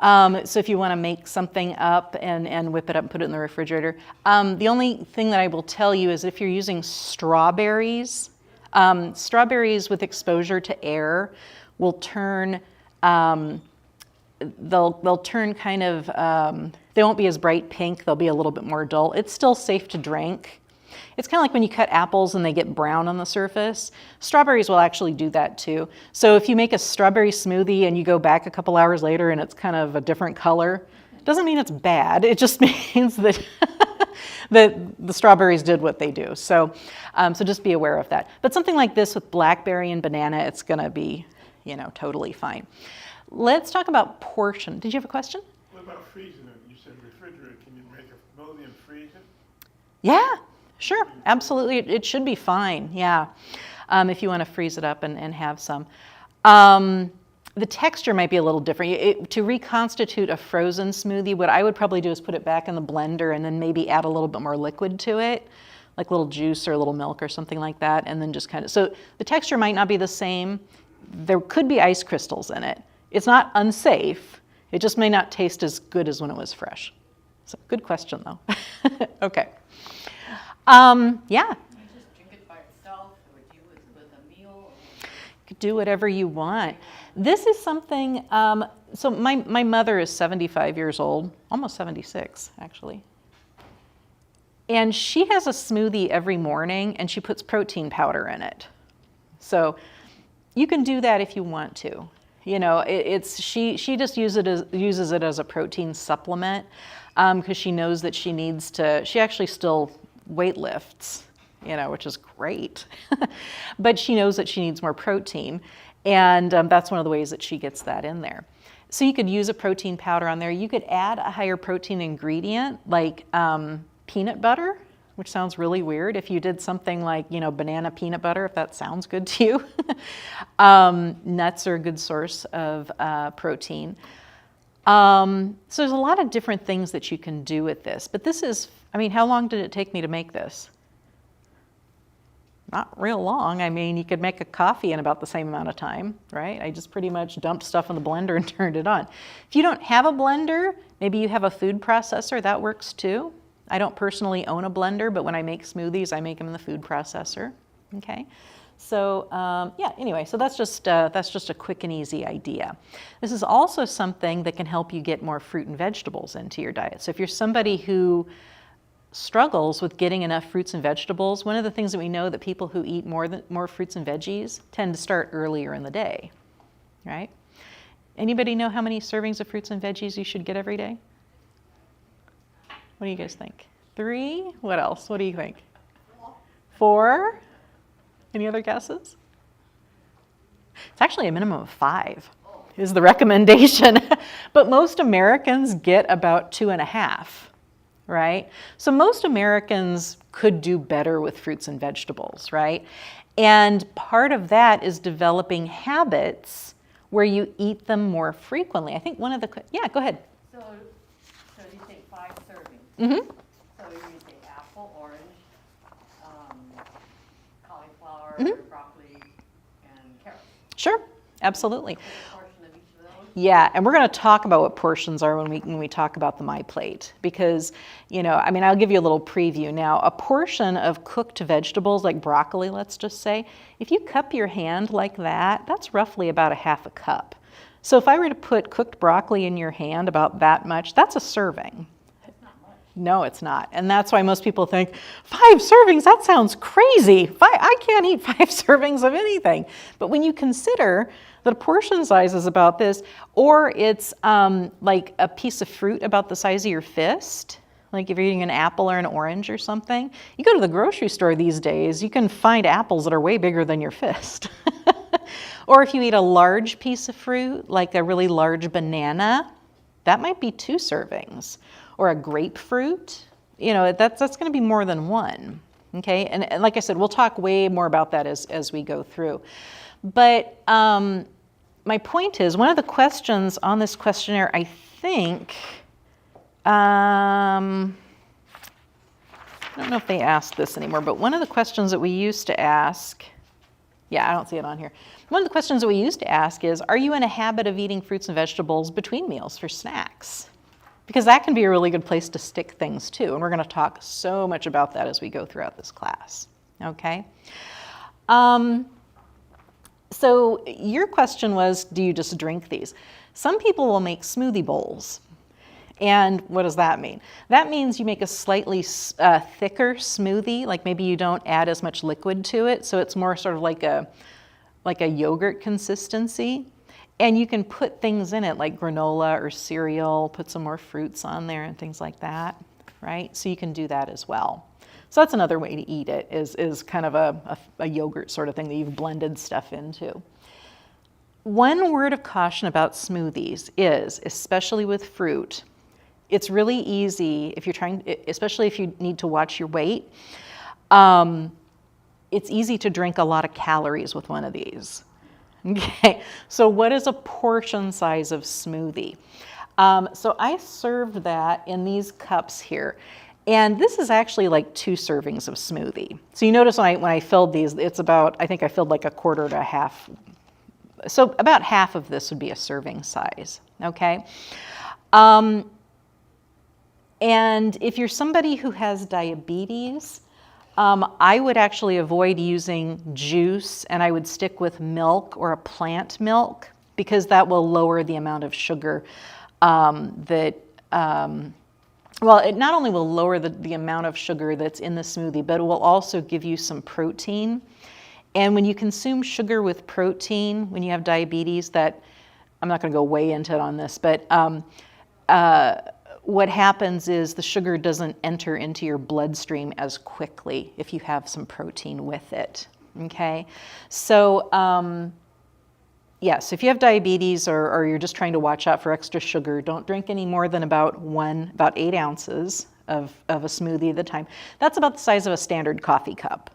So if you want to make something up and whip it up and put it in the refrigerator. The only thing that I will tell you is if you're using strawberries, strawberries with exposure to air will turn, they'll turn kind of They won't be as bright pink, they'll be a little bit more dull. It's still safe to drink. It's kind of like when you cut apples and they get brown on the surface. Strawberries will actually do that too. So if you make a strawberry smoothie and you go back a couple hours later and it's kind of a different color, it doesn't mean it's bad. It just means that, that the strawberries did what they do. So just be aware of that. But something like this with blackberry and banana, it's gonna be, totally fine. Let's talk about portion. Did you have a question? What about freezing it? You said refrigerator. Can you make a smoothie and freeze it? Yeah, sure, absolutely. It should be fine, yeah, if you want to freeze it up and have some. The texture might be a little different. To reconstitute a frozen smoothie, what I would probably do is put it back in the blender and then maybe add a little bit more liquid to it, like a little juice or a little milk or something like that, and then just kind of, so the texture might not be the same. There could be ice crystals in it. It's not unsafe. It just may not taste as good as when it was fresh. So good question though. Okay. Yeah. You just drink it by itself, or do it with a meal? You could do whatever you want. This is something, so my mother is 75 years old, almost 76 actually. And she has a smoothie every morning and she puts protein powder in it. So you can do that if you want to. She just uses it as a protein supplement because she knows that she needs to, she actually still weight lifts, which is great. But she knows that she needs more protein. And that's one of the ways that she gets that in there. So you could use a protein powder on there. You could add a higher protein ingredient like peanut butter, which sounds really weird. If you did something like, banana peanut butter, if that sounds good to you. Nuts are a good source of protein. So there's a lot of different things that you can do with this. But this is, how long did it take me to make this? Not real long. You could make a coffee in about the same amount of time, right? I just pretty much dumped stuff in the blender and turned it on. If you don't have a blender, maybe you have a food processor, that works too. I don't personally own a blender, but when I make smoothies, I make them in the food processor, okay? So anyway, so that's just a quick and easy idea. This is also something that can help you get more fruit and vegetables into your diet. So if you're somebody who struggles with getting enough fruits and vegetables, one of the things that we know that people who eat more fruits and veggies tend to start earlier in the day, right? Anybody know how many servings of fruits and veggies you should get every day? What do you guys think? 3? What else? What do you think? 4? Any other guesses? It's actually a minimum of 5 is the recommendation. But most Americans get about 2.5, right? So most Americans could do better with fruits and vegetables, right? And part of that is developing habits where you eat them more frequently. I think one of the, yeah, go ahead. So you take 5 servings. Mm-hmm. So you take apple, orange, cauliflower, Mm-hmm. broccoli, and carrots. Sure, absolutely. A portion of each of those. Yeah, and we're going to talk about what portions are when we talk about the My Plate because, I'll give you a little preview now. A portion of cooked vegetables like broccoli, let's just say, if you cup your hand like that, that's roughly about a half a cup. So if I were to put cooked broccoli in your hand about that much, that's a serving. No, it's not. And that's why most people think, 5 servings, that sounds crazy. I can't eat 5 servings of anything. But when you consider that a portion size is about this, or it's like a piece of fruit about the size of your fist, like if you're eating an apple or an orange or something, you go to the grocery store these days, you can find apples that are way bigger than your fist. Or if you eat a large piece of fruit, like a really large banana, that might be 2 servings. Or a grapefruit, that's going to be more than 1, okay? And like I said, we'll talk way more about that as we go through. But my point is, one of the questions on this questionnaire, I think, I don't know if they ask this anymore, but one of the questions that we used to ask, yeah, I don't see it on here. One of the questions that we used to ask is, are you in a habit of eating fruits and vegetables between meals for snacks? Because that can be a really good place to stick things too. And we're going to talk so much about that as we go throughout this class. Okay? So your question was, do you just drink these? Some people will make smoothie bowls. And what does that mean? That means you make a slightly thicker smoothie, like maybe you don't add as much liquid to it, so it's more sort of like a yogurt consistency. And you can put things in it like granola or cereal, put some more fruits on there and things like that, right? So you can do that as well. So that's another way to eat it, is kind of a yogurt sort of thing that you've blended stuff into. One word of caution about smoothies is, especially with fruit, it's really easy if you're trying, especially if you need to watch your weight, it's easy to drink a lot of calories with one of these. Okay, so what is a portion size of smoothie? So I served that in these cups here. And this is actually like 2 servings of smoothie. So you notice when I filled these, it's about, I think I filled like a quarter to a half. So about half of this would be a serving size, okay? And if you're somebody who has diabetes, I would actually avoid using juice, and I would stick with milk or a plant milk, because that will lower the amount of sugar well, it not only will lower the amount of sugar that's in the smoothie, but it will also give you some protein. And when you consume sugar with protein, when you have diabetes, that, I'm not going to go way into it on this, but what happens is the sugar doesn't enter into your bloodstream as quickly if you have some protein with it, okay? So, yes, if you have diabetes or you're just trying to watch out for extra sugar, don't drink any more than about 8 ounces of a smoothie at a time. That's about the size of a standard coffee cup,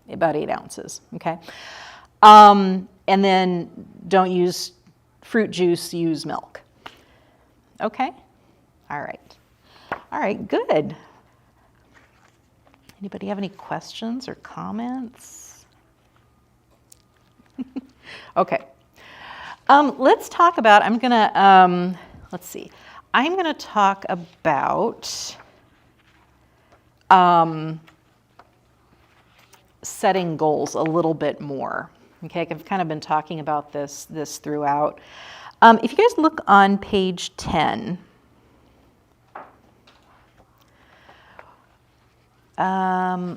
about 8 ounces, okay? And then don't use fruit juice, use milk. Okay? All right, good. Anybody have any questions or comments? Okay. Let's talk about, let's see. I'm gonna talk about setting goals a little bit more. Okay, I've kind of been talking about this throughout. If you guys look on page 10, we're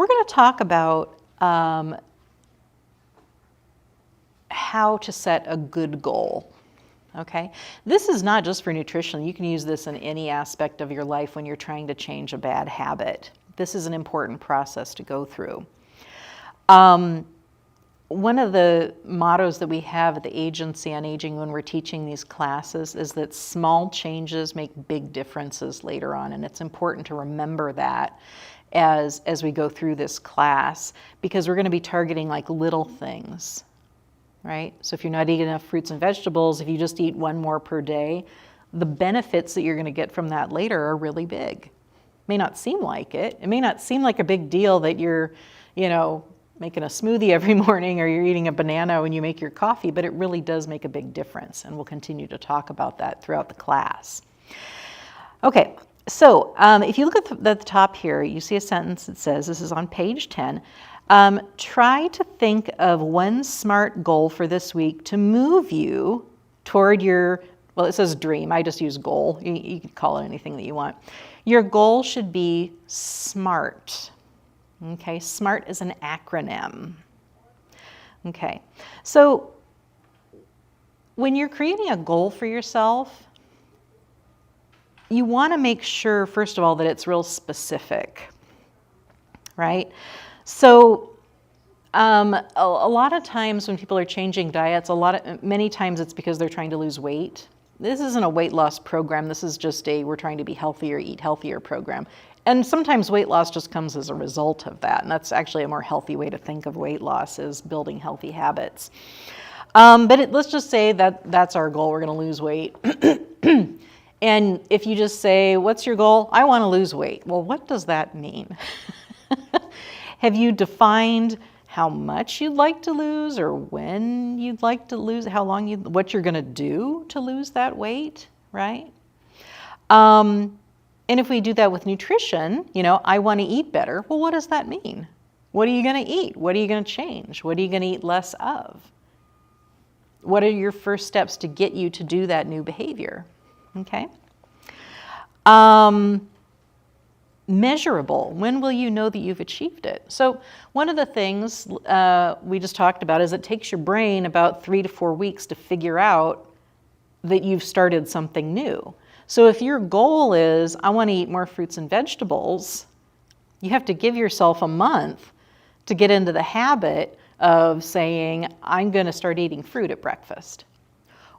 going to talk about how to set a good goal. Okay, this is not just for nutrition. You can use this in any aspect of your life when you're trying to change a bad habit. This is an important process to go through. One of the mottos that we have at the Agency on Aging when we're teaching these classes is that small changes make big differences later on, and it's important to remember that as we go through this class, because we're going to be targeting like little things, right? So if you're not eating enough fruits and vegetables, if you just eat 1 more per day, the benefits that you're going to get from that later are really big. It may not seem like it. It may not seem like a big deal that you're, making a smoothie every morning or you're eating a banana when you make your coffee, but it really does make a big difference, and we'll continue to talk about that throughout the class. Okay, so if you look at the top here, you see a sentence that says, this is on page 10, try to think of one SMART goal for this week to move you toward your, well, it says dream, I just use goal, you can call it anything that you want. Your goal should be SMART. Okay, SMART is an acronym. Okay, so when you're creating a goal for yourself, you want to make sure, first of all, that it's real specific, right? So a lot of times when people are changing diets, many times it's because they're trying to lose weight. This isn't a weight loss program. This is just we're trying to be healthier, eat healthier program. And sometimes weight loss just comes as a result of that. And that's actually a more healthy way to think of weight loss, is building healthy habits. But let's just say that that's our goal. We're going to lose weight. And if you just say, what's your goal? I want to lose weight. Well, what does that mean? Have you defined how much you'd like to lose, or when you'd like to lose, what you're going to do to lose that weight, right? And if we do that with nutrition, I want to eat better. Well, what does that mean? What are you going to eat? What are you going to change? What are you going to eat less of? What are your first steps to get you to do that new behavior? Okay. Measurable. When will you know that you've achieved it? So one of the things we just talked about is it takes your brain about 3 to 4 weeks to figure out that you've started something new. So if your goal is, I want to eat more fruits and vegetables, you have to give yourself a month to get into the habit of saying, I'm going to start eating fruit at breakfast,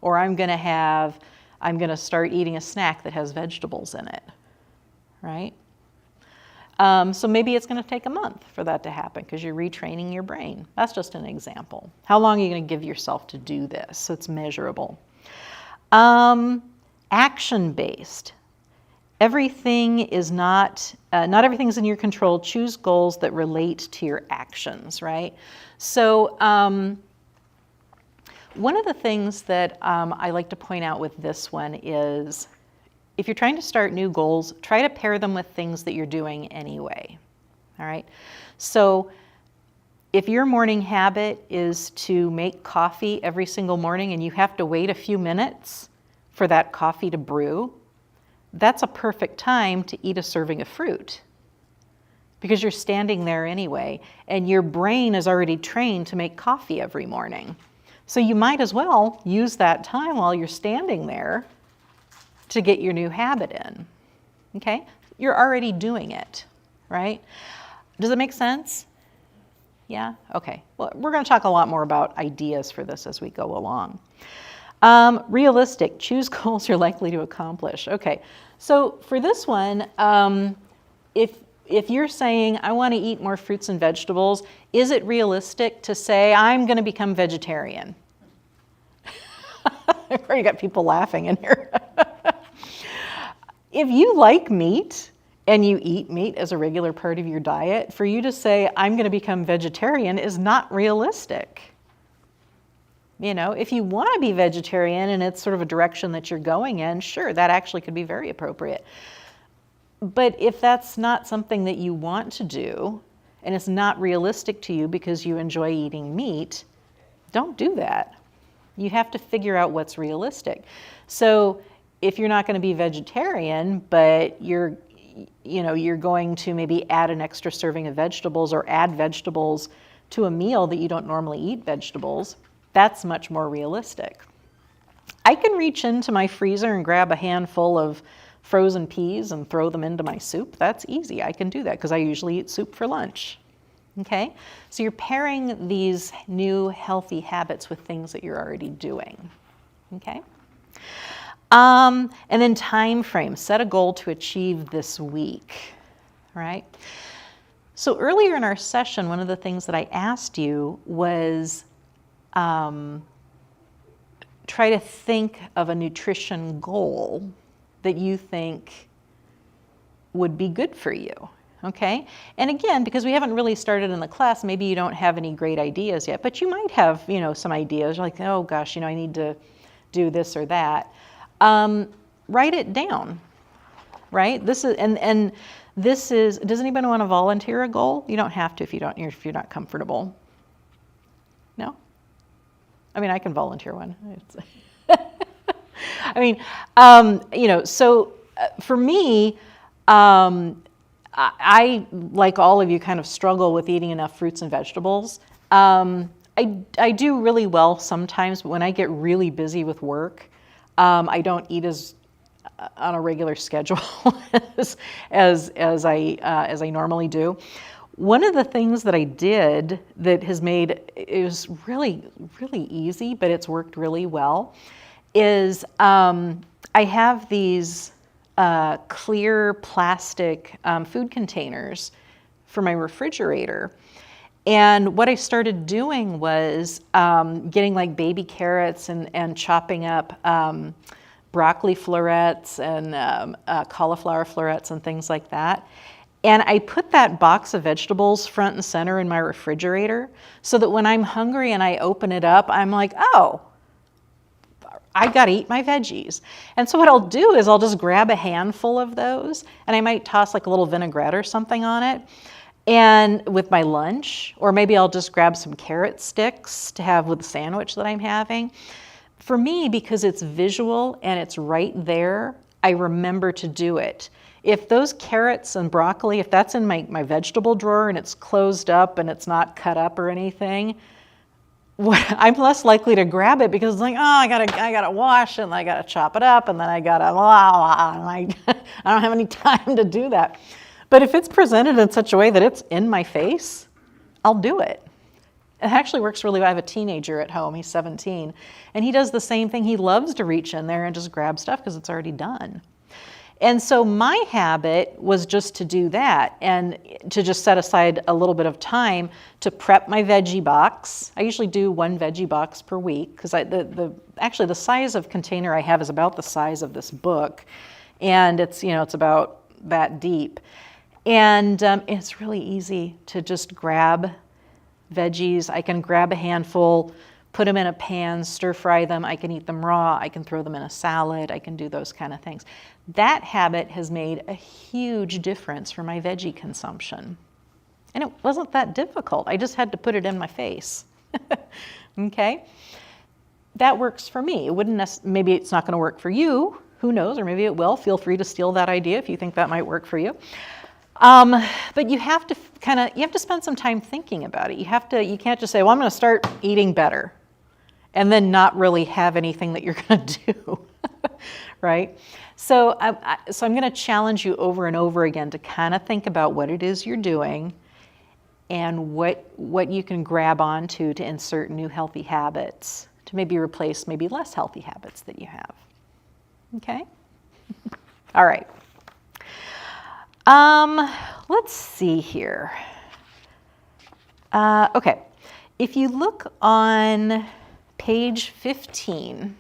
or I'm going to start eating a snack that has vegetables in it, right? So maybe it's going to take a month for that to happen because you're retraining your brain. That's just an example. How long are you going to give yourself to do this? So it's measurable. Action-based. Everything is not everything's in your control. Choose goals that relate to your actions, right? So one of the things that I like to point out with this one is, if you're trying to start new goals, try to pair them with things that you're doing anyway, all right? So if your morning habit is to make coffee every single morning and you have to wait a few minutes for that coffee to brew, that's a perfect time to eat a serving of fruit because you're standing there anyway and your brain is already trained to make coffee every morning. So you might as well use that time while you're standing there to get your new habit in, okay? You're already doing it, right? Does it make sense? Yeah? Okay. Well, we're going to talk a lot more about ideas for this as we go along. Realistic. Choose goals you're likely to accomplish. Okay. So for this one, if you're saying, I want to eat more fruits and vegetables, is it realistic to say, I'm going to become vegetarian? I've already got people laughing in here. If you like meat and you eat meat as a regular part of your diet, for you to say, I'm going to become vegetarian is not realistic. You know, if you want to be vegetarian and it's sort of a direction that you're going in, sure, that actually could be very appropriate. But if that's not something that you want to do and it's not realistic to you because you enjoy eating meat, don't do that. You have to figure out what's realistic. So if you're not going to be vegetarian, but you're going to maybe add an extra serving of vegetables or add vegetables to a meal that you don't normally eat vegetables, that's much more realistic. I can reach into my freezer and grab a handful of frozen peas and throw them into my soup. That's easy. I can do that because I usually eat soup for lunch. Okay? So you're pairing these new healthy habits with things that you're already doing. Okay? And then time frame. Set a goal to achieve this week. All right? So earlier in our session, one of the things that I asked you was try to think of a nutrition goal that you think would be good for you, okay? And again, because we haven't really started in the class, maybe you don't have any great ideas yet, but you might have, some ideas. You're like, oh gosh, I need to do this or that. Write it down, right? This is, and this is, does anybody want to volunteer a goal? You don't have to if you're not comfortable. No? I mean, I can volunteer one. I mean, so for me, I, like all of you, kind of struggle with eating enough fruits and vegetables. I do really well sometimes, but when I get really busy with work, I don't eat as on a regular schedule as I normally do. One of the things that I did that has made it was really, really easy, but it's worked really well, is I have these clear plastic food containers for my refrigerator. And what I started doing was getting like baby carrots and chopping up broccoli florets and cauliflower florets and things like that. And I put that box of vegetables front and center in my refrigerator so that when I'm hungry and I open it up, I'm like, oh, I got to eat my veggies. And so what I'll do is I'll just grab a handful of those and I might toss like a little vinaigrette or something on it. and with my lunch, or maybe I'll just grab some carrot sticks to have with the sandwich that I'm having. For me, because it's visual and it's right there, I remember to do it. If those carrots and broccoli, if that's in my vegetable drawer and it's closed up and it's not cut up or anything, I'm less likely to grab it because it's like, oh, I gotta wash it and I gotta chop it up and then I gotta and I don't have any time to do that. But if it's presented in such a way that it's in my face, I'll do it. It actually works really well. I have a teenager at home, he's 17, and he does the same thing. He loves to reach in there and just grab stuff because it's already done. And so my habit was just to do that and to just set aside a little bit of time to prep my veggie box. I usually do 1 veggie box per week because actually the size of container I have is about the size of this book, and it's about that deep. And it's really easy to just grab veggies. I can grab a handful, put them in a pan, stir fry them. I can eat them raw. I can throw them in a salad. I can do those kind of things. That habit has made a huge difference for my veggie consumption. And it wasn't that difficult. I just had to put it in my face. Okay? That works for me. It wouldn't maybe it's not going to work for you. Who knows? Or maybe it will. Feel free to steal that idea if you think that might work for you. But you have to spend some time thinking about it. You can't just say, well, I'm going to start eating better and then not really have anything that you're going to do, right? So I'm going to challenge you over and over again to kind of think about what it is you're doing and what you can grab onto to insert new healthy habits to maybe replace maybe less healthy habits that you have. Okay? All right. Let's see here. Okay, if you look on page 15,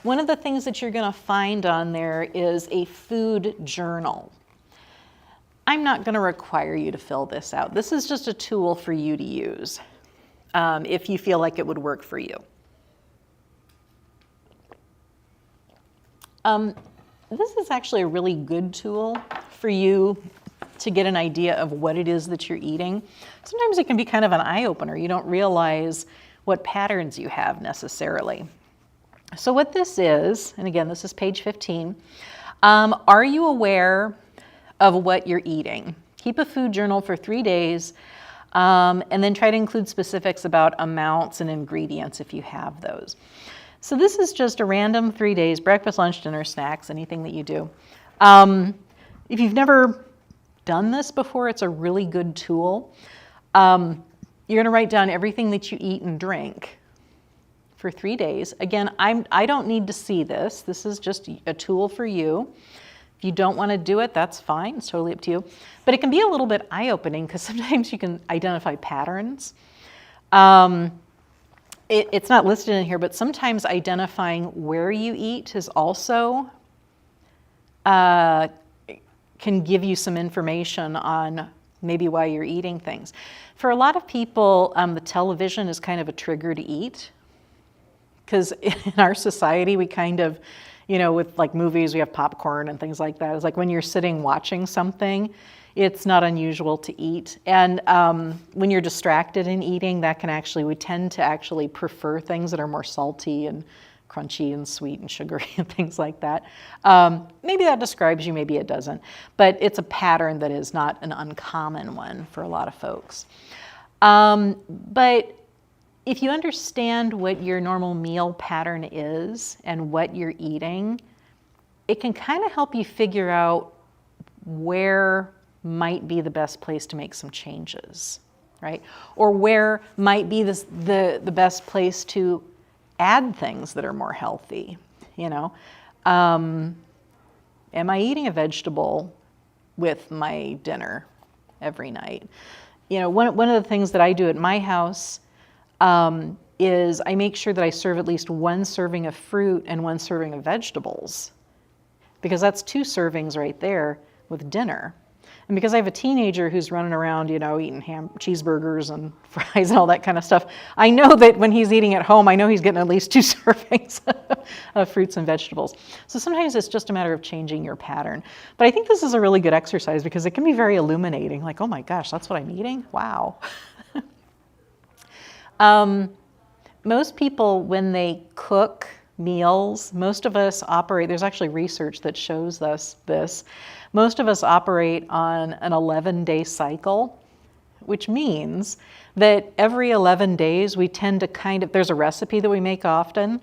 one of the things that you're going to find on there is a food journal. I'm not going to require you to fill this out. This is just a tool for you to use if you feel like it would work for you. This is actually a really good tool for you to get an idea of what it is that you're eating. Sometimes it can be kind of an eye-opener. You don't realize what patterns you have necessarily. So what this is, and again, this is page 15, are you aware of what you're eating? Keep a food journal for 3 days, and then try to include specifics about amounts and ingredients if you have those. So this is just a random 3 days, breakfast, lunch, dinner, snacks, anything that you do. If you've never done this before, it's a really good tool. You're going to write down everything that you eat and drink for 3 days. Again, I don't need to see this. This is just a tool for you. If you don't want to do it, that's fine. It's totally up to you. But it can be a little bit eye-opening because sometimes you can identify patterns. It's not listed in here, but sometimes identifying where you eat is also can give you some information on maybe why you're eating things. For a lot of people, the television is kind of a trigger to eat because in our society, we kind of, with like movies, we have popcorn and things like that. It's like when you're sitting watching something, it's not unusual to eat. And when you're distracted in eating, we tend to actually prefer things that are more salty and crunchy and sweet and sugary and things like that. Maybe that describes you, maybe it doesn't. But it's a pattern that is not an uncommon one for a lot of folks. But if you understand what your normal meal pattern is and what you're eating, it can kind of help you figure out where might be the best place to make some changes, right? Or where might be the best place to add things that are more healthy, Am I eating a vegetable with my dinner every night? One of the things that I do at my house is I make sure that I serve at least 1 serving of fruit and 1 serving of vegetables, because that's 2 servings right there with dinner. And because I have a teenager who's running around, eating cheeseburgers and fries and all that kind of stuff, I know that when he's eating at home, I know he's getting at least 2 servings of fruits and vegetables. So sometimes it's just a matter of changing your pattern. But I think this is a really good exercise because it can be very illuminating. Like, oh my gosh, that's what I'm eating? Wow. Most people, when they cook meals, most of us operate, there's actually research that shows us this, most of us operate on an 11-day cycle, which means that every 11 days we tend to there's a recipe that we make often,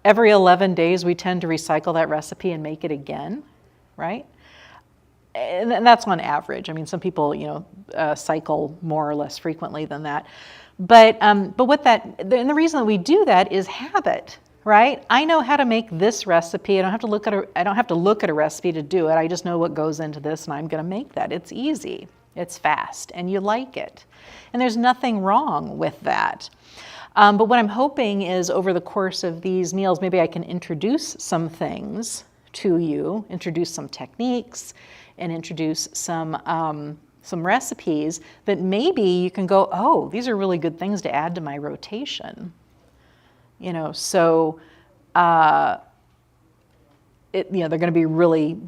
every 11 days we tend to recycle that recipe and make it again, right? And that's on average. I mean, some people, cycle more or less frequently than that. But and the reason that we do that is habit, right? I know how to make this recipe. I don't have to look at a recipe to do it. I just know what goes into this, and I'm going to make that. It's easy, it's fast, and you like it. And there's nothing wrong with that. But what I'm hoping is over the course of these meals, maybe I can introduce some things to you, introduce some techniques, and introduce some recipes that maybe you can go, oh, these are really good things to add to my rotation. So they're going to be really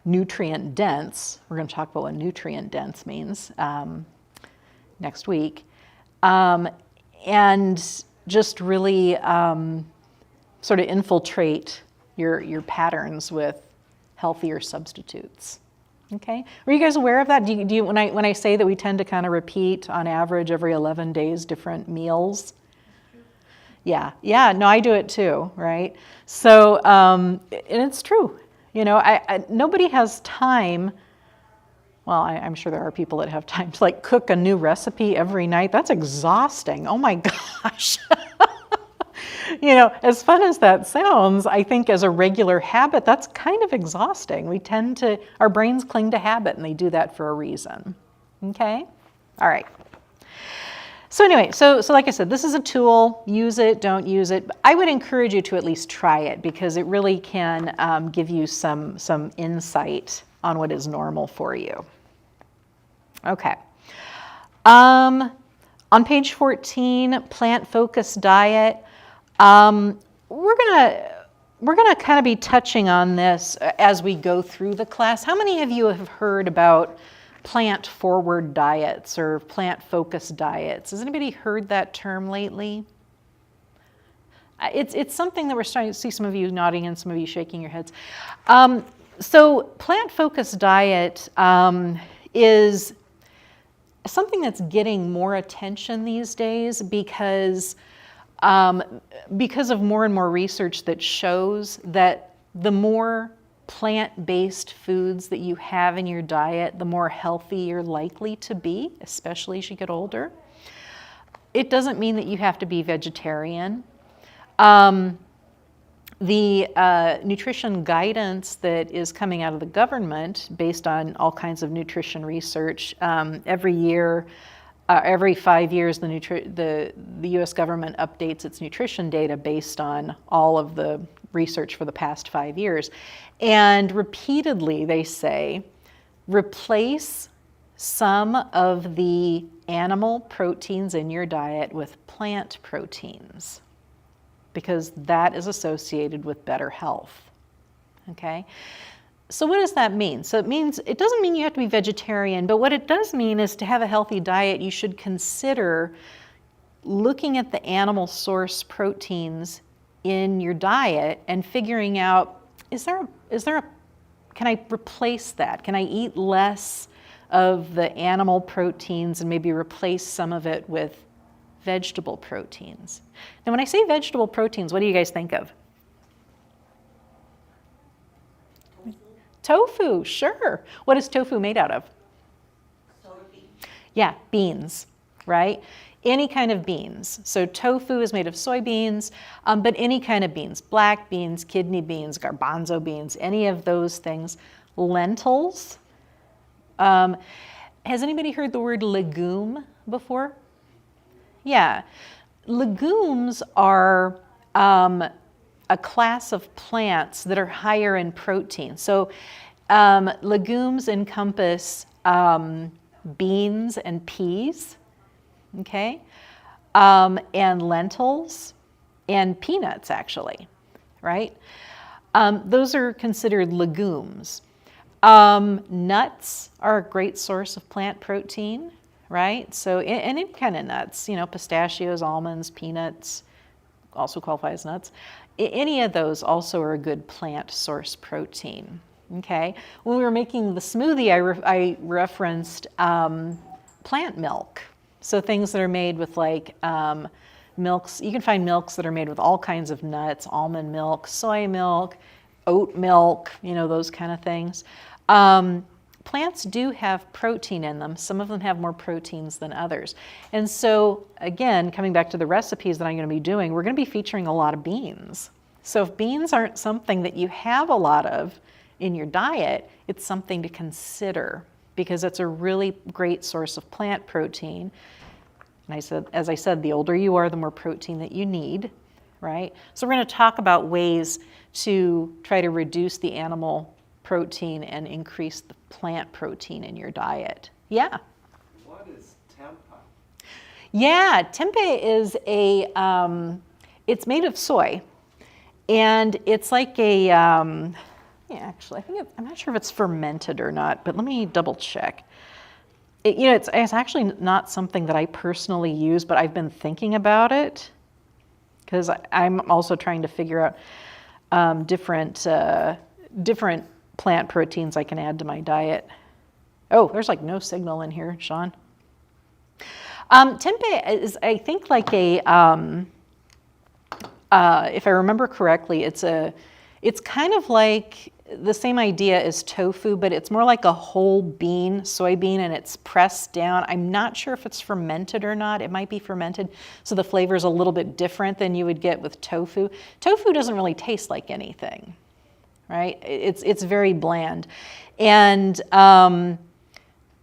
nutrient dense. We're going to talk about what nutrient dense means next week. And just really sort of infiltrate your patterns with healthier substitutes. Okay, were you guys aware of that? Do you when I say that we tend to kind of repeat on average every 11 days different meals? Yeah, no, I do it too, right? So, and it's true. Nobody has time. Well, I'm sure there are people that have time to cook a new recipe every night. That's exhausting. Oh my gosh. As fun as that sounds, I think as a regular habit, that's kind of exhausting. Our brains cling to habit, and they do that for a reason. Okay? All right. So anyway, so like I said, this is a tool. Use it, don't use it. I would encourage you to at least try it because it really can give you some insight on what is normal for you. Okay. On page 14, plant-focused diet. We're gonna kind of be touching on this as we go through the class. How many of you have heard about plant-forward diets or plant-focused diets? Has anybody heard that term lately? It's something that we're starting to see some of you nodding and some of you shaking your heads. So plant-focused diet is something that's getting more attention these days because of more and more research that shows that the more plant-based foods that you have in your diet, the more healthy you're likely to be, especially as you get older. It doesn't mean that you have to be vegetarian. The nutrition guidance that is coming out of the government based on all kinds of nutrition research, every 5 years, the U.S. government updates its nutrition data based on all of the research for the past 5 years. And repeatedly they say, replace some of the animal proteins in your diet with plant proteins because that is associated with better health. Okay? So what does that mean? So it doesn't mean you have to be vegetarian, but what it does mean is to have a healthy diet, you should consider looking at the animal source proteins in your diet and figuring out, can I replace that? Can I eat less of the animal proteins and maybe replace some of it with vegetable proteins? Now, when I say vegetable proteins, what do you guys think of? Tofu, sure. What is tofu made out of? Soybeans. Yeah, beans, right? Any kind of beans. So tofu is made of soybeans, but any kind of beans, black beans, kidney beans, garbanzo beans, any of those things. Lentils. Has anybody heard the word legume before? Yeah. Legumes are a class of plants that are higher in protein. So legumes encompass beans and peas, okay, and lentils and peanuts, actually, right? Those are considered legumes. Nuts are a great source of plant protein, right? So, and any kind of nuts, pistachios, almonds, peanuts, also qualify as nuts. Any of those also are a good plant source protein, okay? When we were making the smoothie, I referenced plant milk. So things that are made with like milks, you can find milks that are made with all kinds of nuts, almond milk, soy milk, oat milk, those kind of things. Plants do have protein in them. Some of them have more proteins than others. And so, again, coming back to the recipes that I'm going to be doing, we're going to be featuring a lot of beans. So if beans aren't something that you have a lot of in your diet, it's something to consider because it's a really great source of plant protein. And as I said, the older you are, the more protein that you need, right? So we're going to talk about ways to try to reduce the animal protein and increase the plant protein in your diet. Yeah? What is tempeh? Yeah, tempeh is it's made of soy. And it's like actually, I'm not sure if it's fermented or not, but let me double check. It's actually not something that I personally use, but I've been thinking about it because I'm also trying to figure out different plant proteins I can add to my diet. Oh, there's like no signal in here, Sean. Tempeh is, I think, like a, if I remember correctly, it's kind of like the same idea as tofu, but it's more like a whole bean, soybean, and it's pressed down. I'm not sure if it's fermented or not. It might be fermented, so the flavor is a little bit different than you would get with tofu. Tofu doesn't really taste like anything, right? It's very bland. And one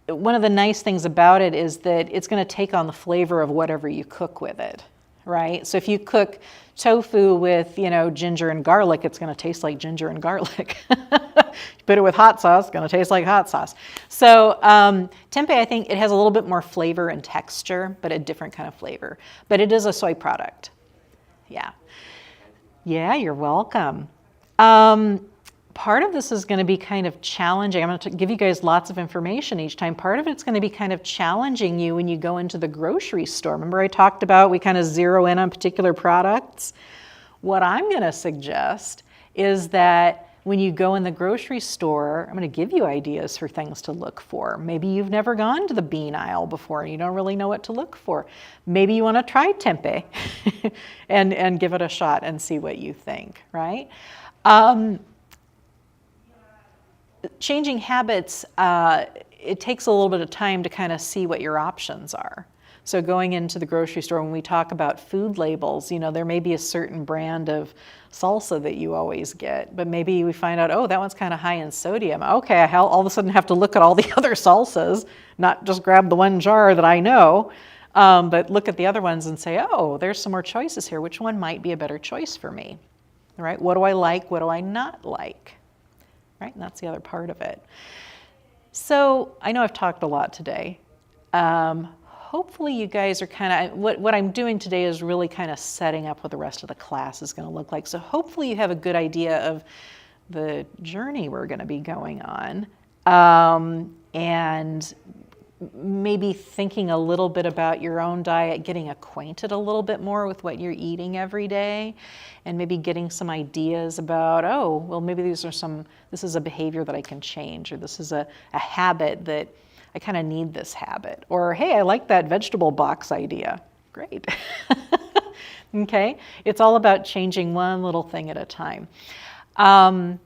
of the nice things about it is that it's going to take on the flavor of whatever you cook with it, right? So if you cook tofu with, ginger and garlic, it's going to taste like ginger and garlic. You put it with hot sauce, it's going to taste like hot sauce. So tempeh, I think it has a little bit more flavor and texture, but a different kind of flavor. But it is a soy product. Yeah. Yeah, you're welcome. Part of this is going to be kind of challenging. I'm going to give you guys lots of information each time. Part of it's going to be kind of challenging you when you go into the grocery store. Remember I talked about we kind of zero in on particular products? What I'm going to suggest is that when you go in the grocery store, I'm going to give you ideas for things to look for. Maybe you've never gone to the bean aisle before and you don't really know what to look for. Maybe you want to try tempeh and give it a shot and see what you think, right? Changing habits, it takes a little bit of time to kind of see what your options are. So going into the grocery store, when we talk about food labels, there may be a certain brand of salsa that you always get, but maybe we find out, oh, that one's kind of high in sodium. Okay, I all of a sudden have to look at all the other salsas, not just grab the one jar that I know, but look at the other ones and say, oh, there's some more choices here. Which one might be a better choice for me? All right, what do I like? What do I not like? Right? And that's the other part of it. So I know I've talked a lot today. Hopefully you guys are kind of, what I'm doing today is really kind of setting up what the rest of the class is going to look like. So hopefully you have a good idea of the journey we're going to be going on. And maybe thinking a little bit about your own diet, getting acquainted a little bit more with what you're eating every day, and maybe getting some ideas about, oh, well, maybe this is a behavior that I can change, or this is a habit that I kind of need this habit, or hey, I like that vegetable box idea. Great. Okay, it's all about changing one little thing at a time. One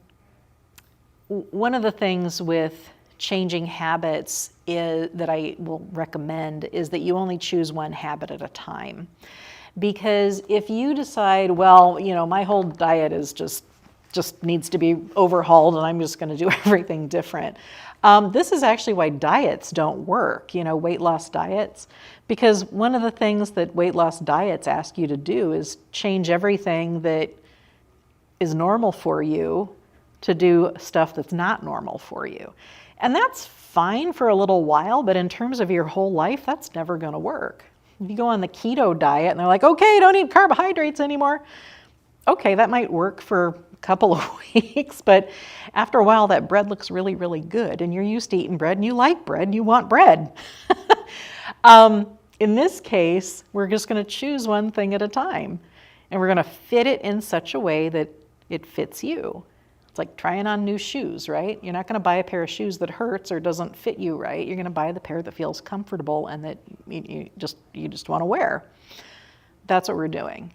of the things with changing habits that I will recommend is that you only choose one habit at a time. Because if you decide, well, my whole diet is just needs to be overhauled and I'm just going to do everything different. This is actually why diets don't work, weight loss diets. Because one of the things that weight loss diets ask you to do is change everything that is normal for you to do stuff that's not normal for you. And that's fine for a little while, but in terms of your whole life, that's never going to work. If you go on the keto diet and they're like, okay, don't eat carbohydrates anymore. Okay, that might work for a couple of weeks, but after a while that bread looks really, really good and you're used to eating bread and you like bread and you want bread. In this case, we're just going to choose one thing at a time and we're going to fit it in such a way that it fits you. It's like trying on new shoes, right? You're not going to buy a pair of shoes that hurts or doesn't fit you right. You're going to buy the pair that feels comfortable and that you just want to wear. That's what we're doing.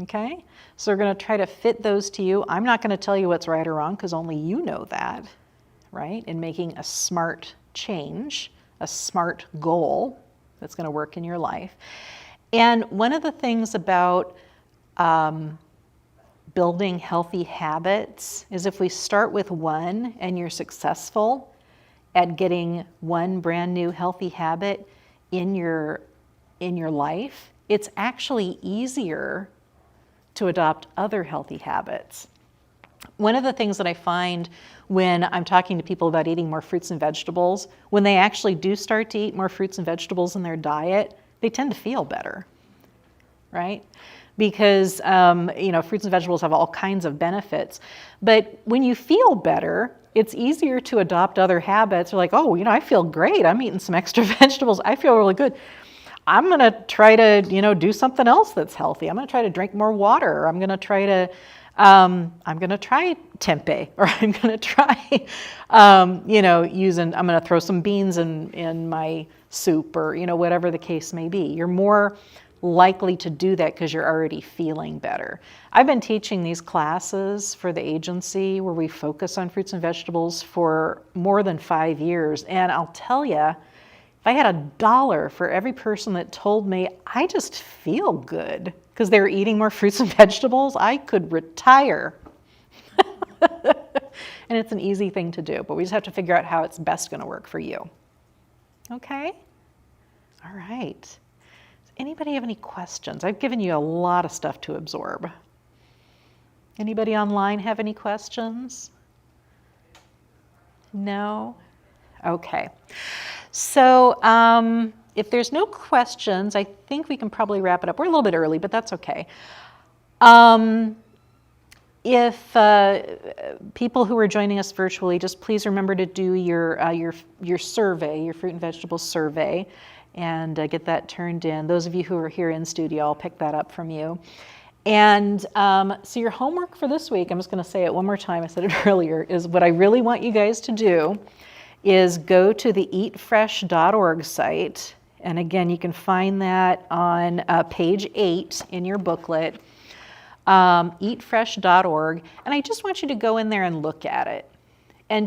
Okay? So we're going to try to fit those to you. I'm not going to tell you what's right or wrong because only you know that, right? In making a smart change, a smart goal that's going to work in your life. And one of the things about building healthy habits is if we start with one and you're successful at getting one brand new healthy habit in your life, it's actually easier to adopt other healthy habits. One of the things that I find when I'm talking to people about eating more fruits and vegetables, when they actually do start to eat more fruits and vegetables in their diet, they tend to feel better, right? Because fruits and vegetables have all kinds of benefits. But when you feel better, it's easier to adopt other habits. You're like, oh, I feel great. I'm eating some extra vegetables. I feel really good. I'm going to try to, do something else that's healthy. I'm going to try to drink more water. I'm going to try tempeh, or I'm going to try, I'm going to throw some beans in my soup, or, whatever the case may be. You're more likely to do that because you're already feeling better. I've been teaching these classes for the agency where we focus on fruits and vegetables for more than 5 years. And I'll tell you, if I had $1 for every person that told me, I just feel good because they're eating more fruits and vegetables, I could retire. And it's an easy thing to do, but we just have to figure out how it's best going to work for you. Okay? All right. Does anybody have any questions? I've given you a lot of stuff to absorb. Anybody online have any questions? No? Okay. So if there's no questions, I think we can probably wrap it up. We're a little bit early, but that's okay. If people who are joining us virtually, just please remember to do your survey, your fruit and vegetable survey, and get that turned in. Those of you who are here in studio, I'll pick that up from you. And so your homework for this week, I'm just going to say it one more time, I said it earlier, is what I really want you guys to do is go to the eatfresh.org site. And again, you can find that on page 8 in your booklet, eatfresh.org. And I just want you to go in there and look at it. And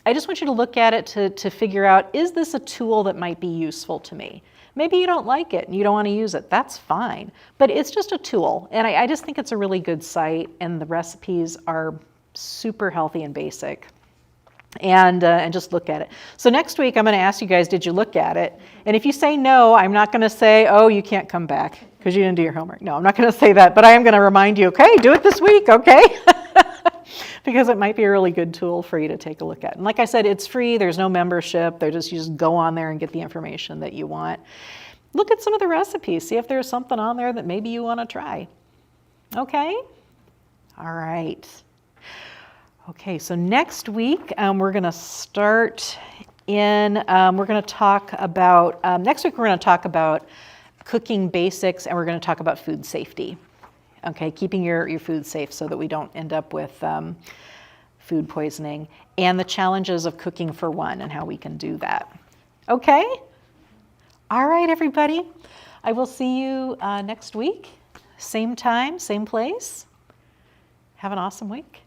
I just want you to look at it to figure out, is this a tool that might be useful to me? Maybe you don't like it and you don't want to use it. That's fine. But it's just a tool. And I just think it's a really good site. And the recipes are super healthy and basic. And just look at it. So next week, I'm going to ask you guys, did you look at it? And if you say no, I'm not going to say, oh, you can't come back because you didn't do your homework. No, I'm not going to say that. But I am going to remind you, okay, do it this week, okay? Because it might be a really good tool for you to take a look at. And like I said, it's free. There's no membership. You just go on there and get the information that you want. Look at some of the recipes. See if there's something on there that maybe you want to try. Okay? All right. Okay, so next week we're going to start in, we're going to talk about, next week we're going to talk about cooking basics, and we're going to talk about food safety. Okay, keeping your food safe so that we don't end up with food poisoning, and the challenges of cooking for one and how we can do that. Okay? All right, everybody. I will see you next week. Same time, same place. Have an awesome week.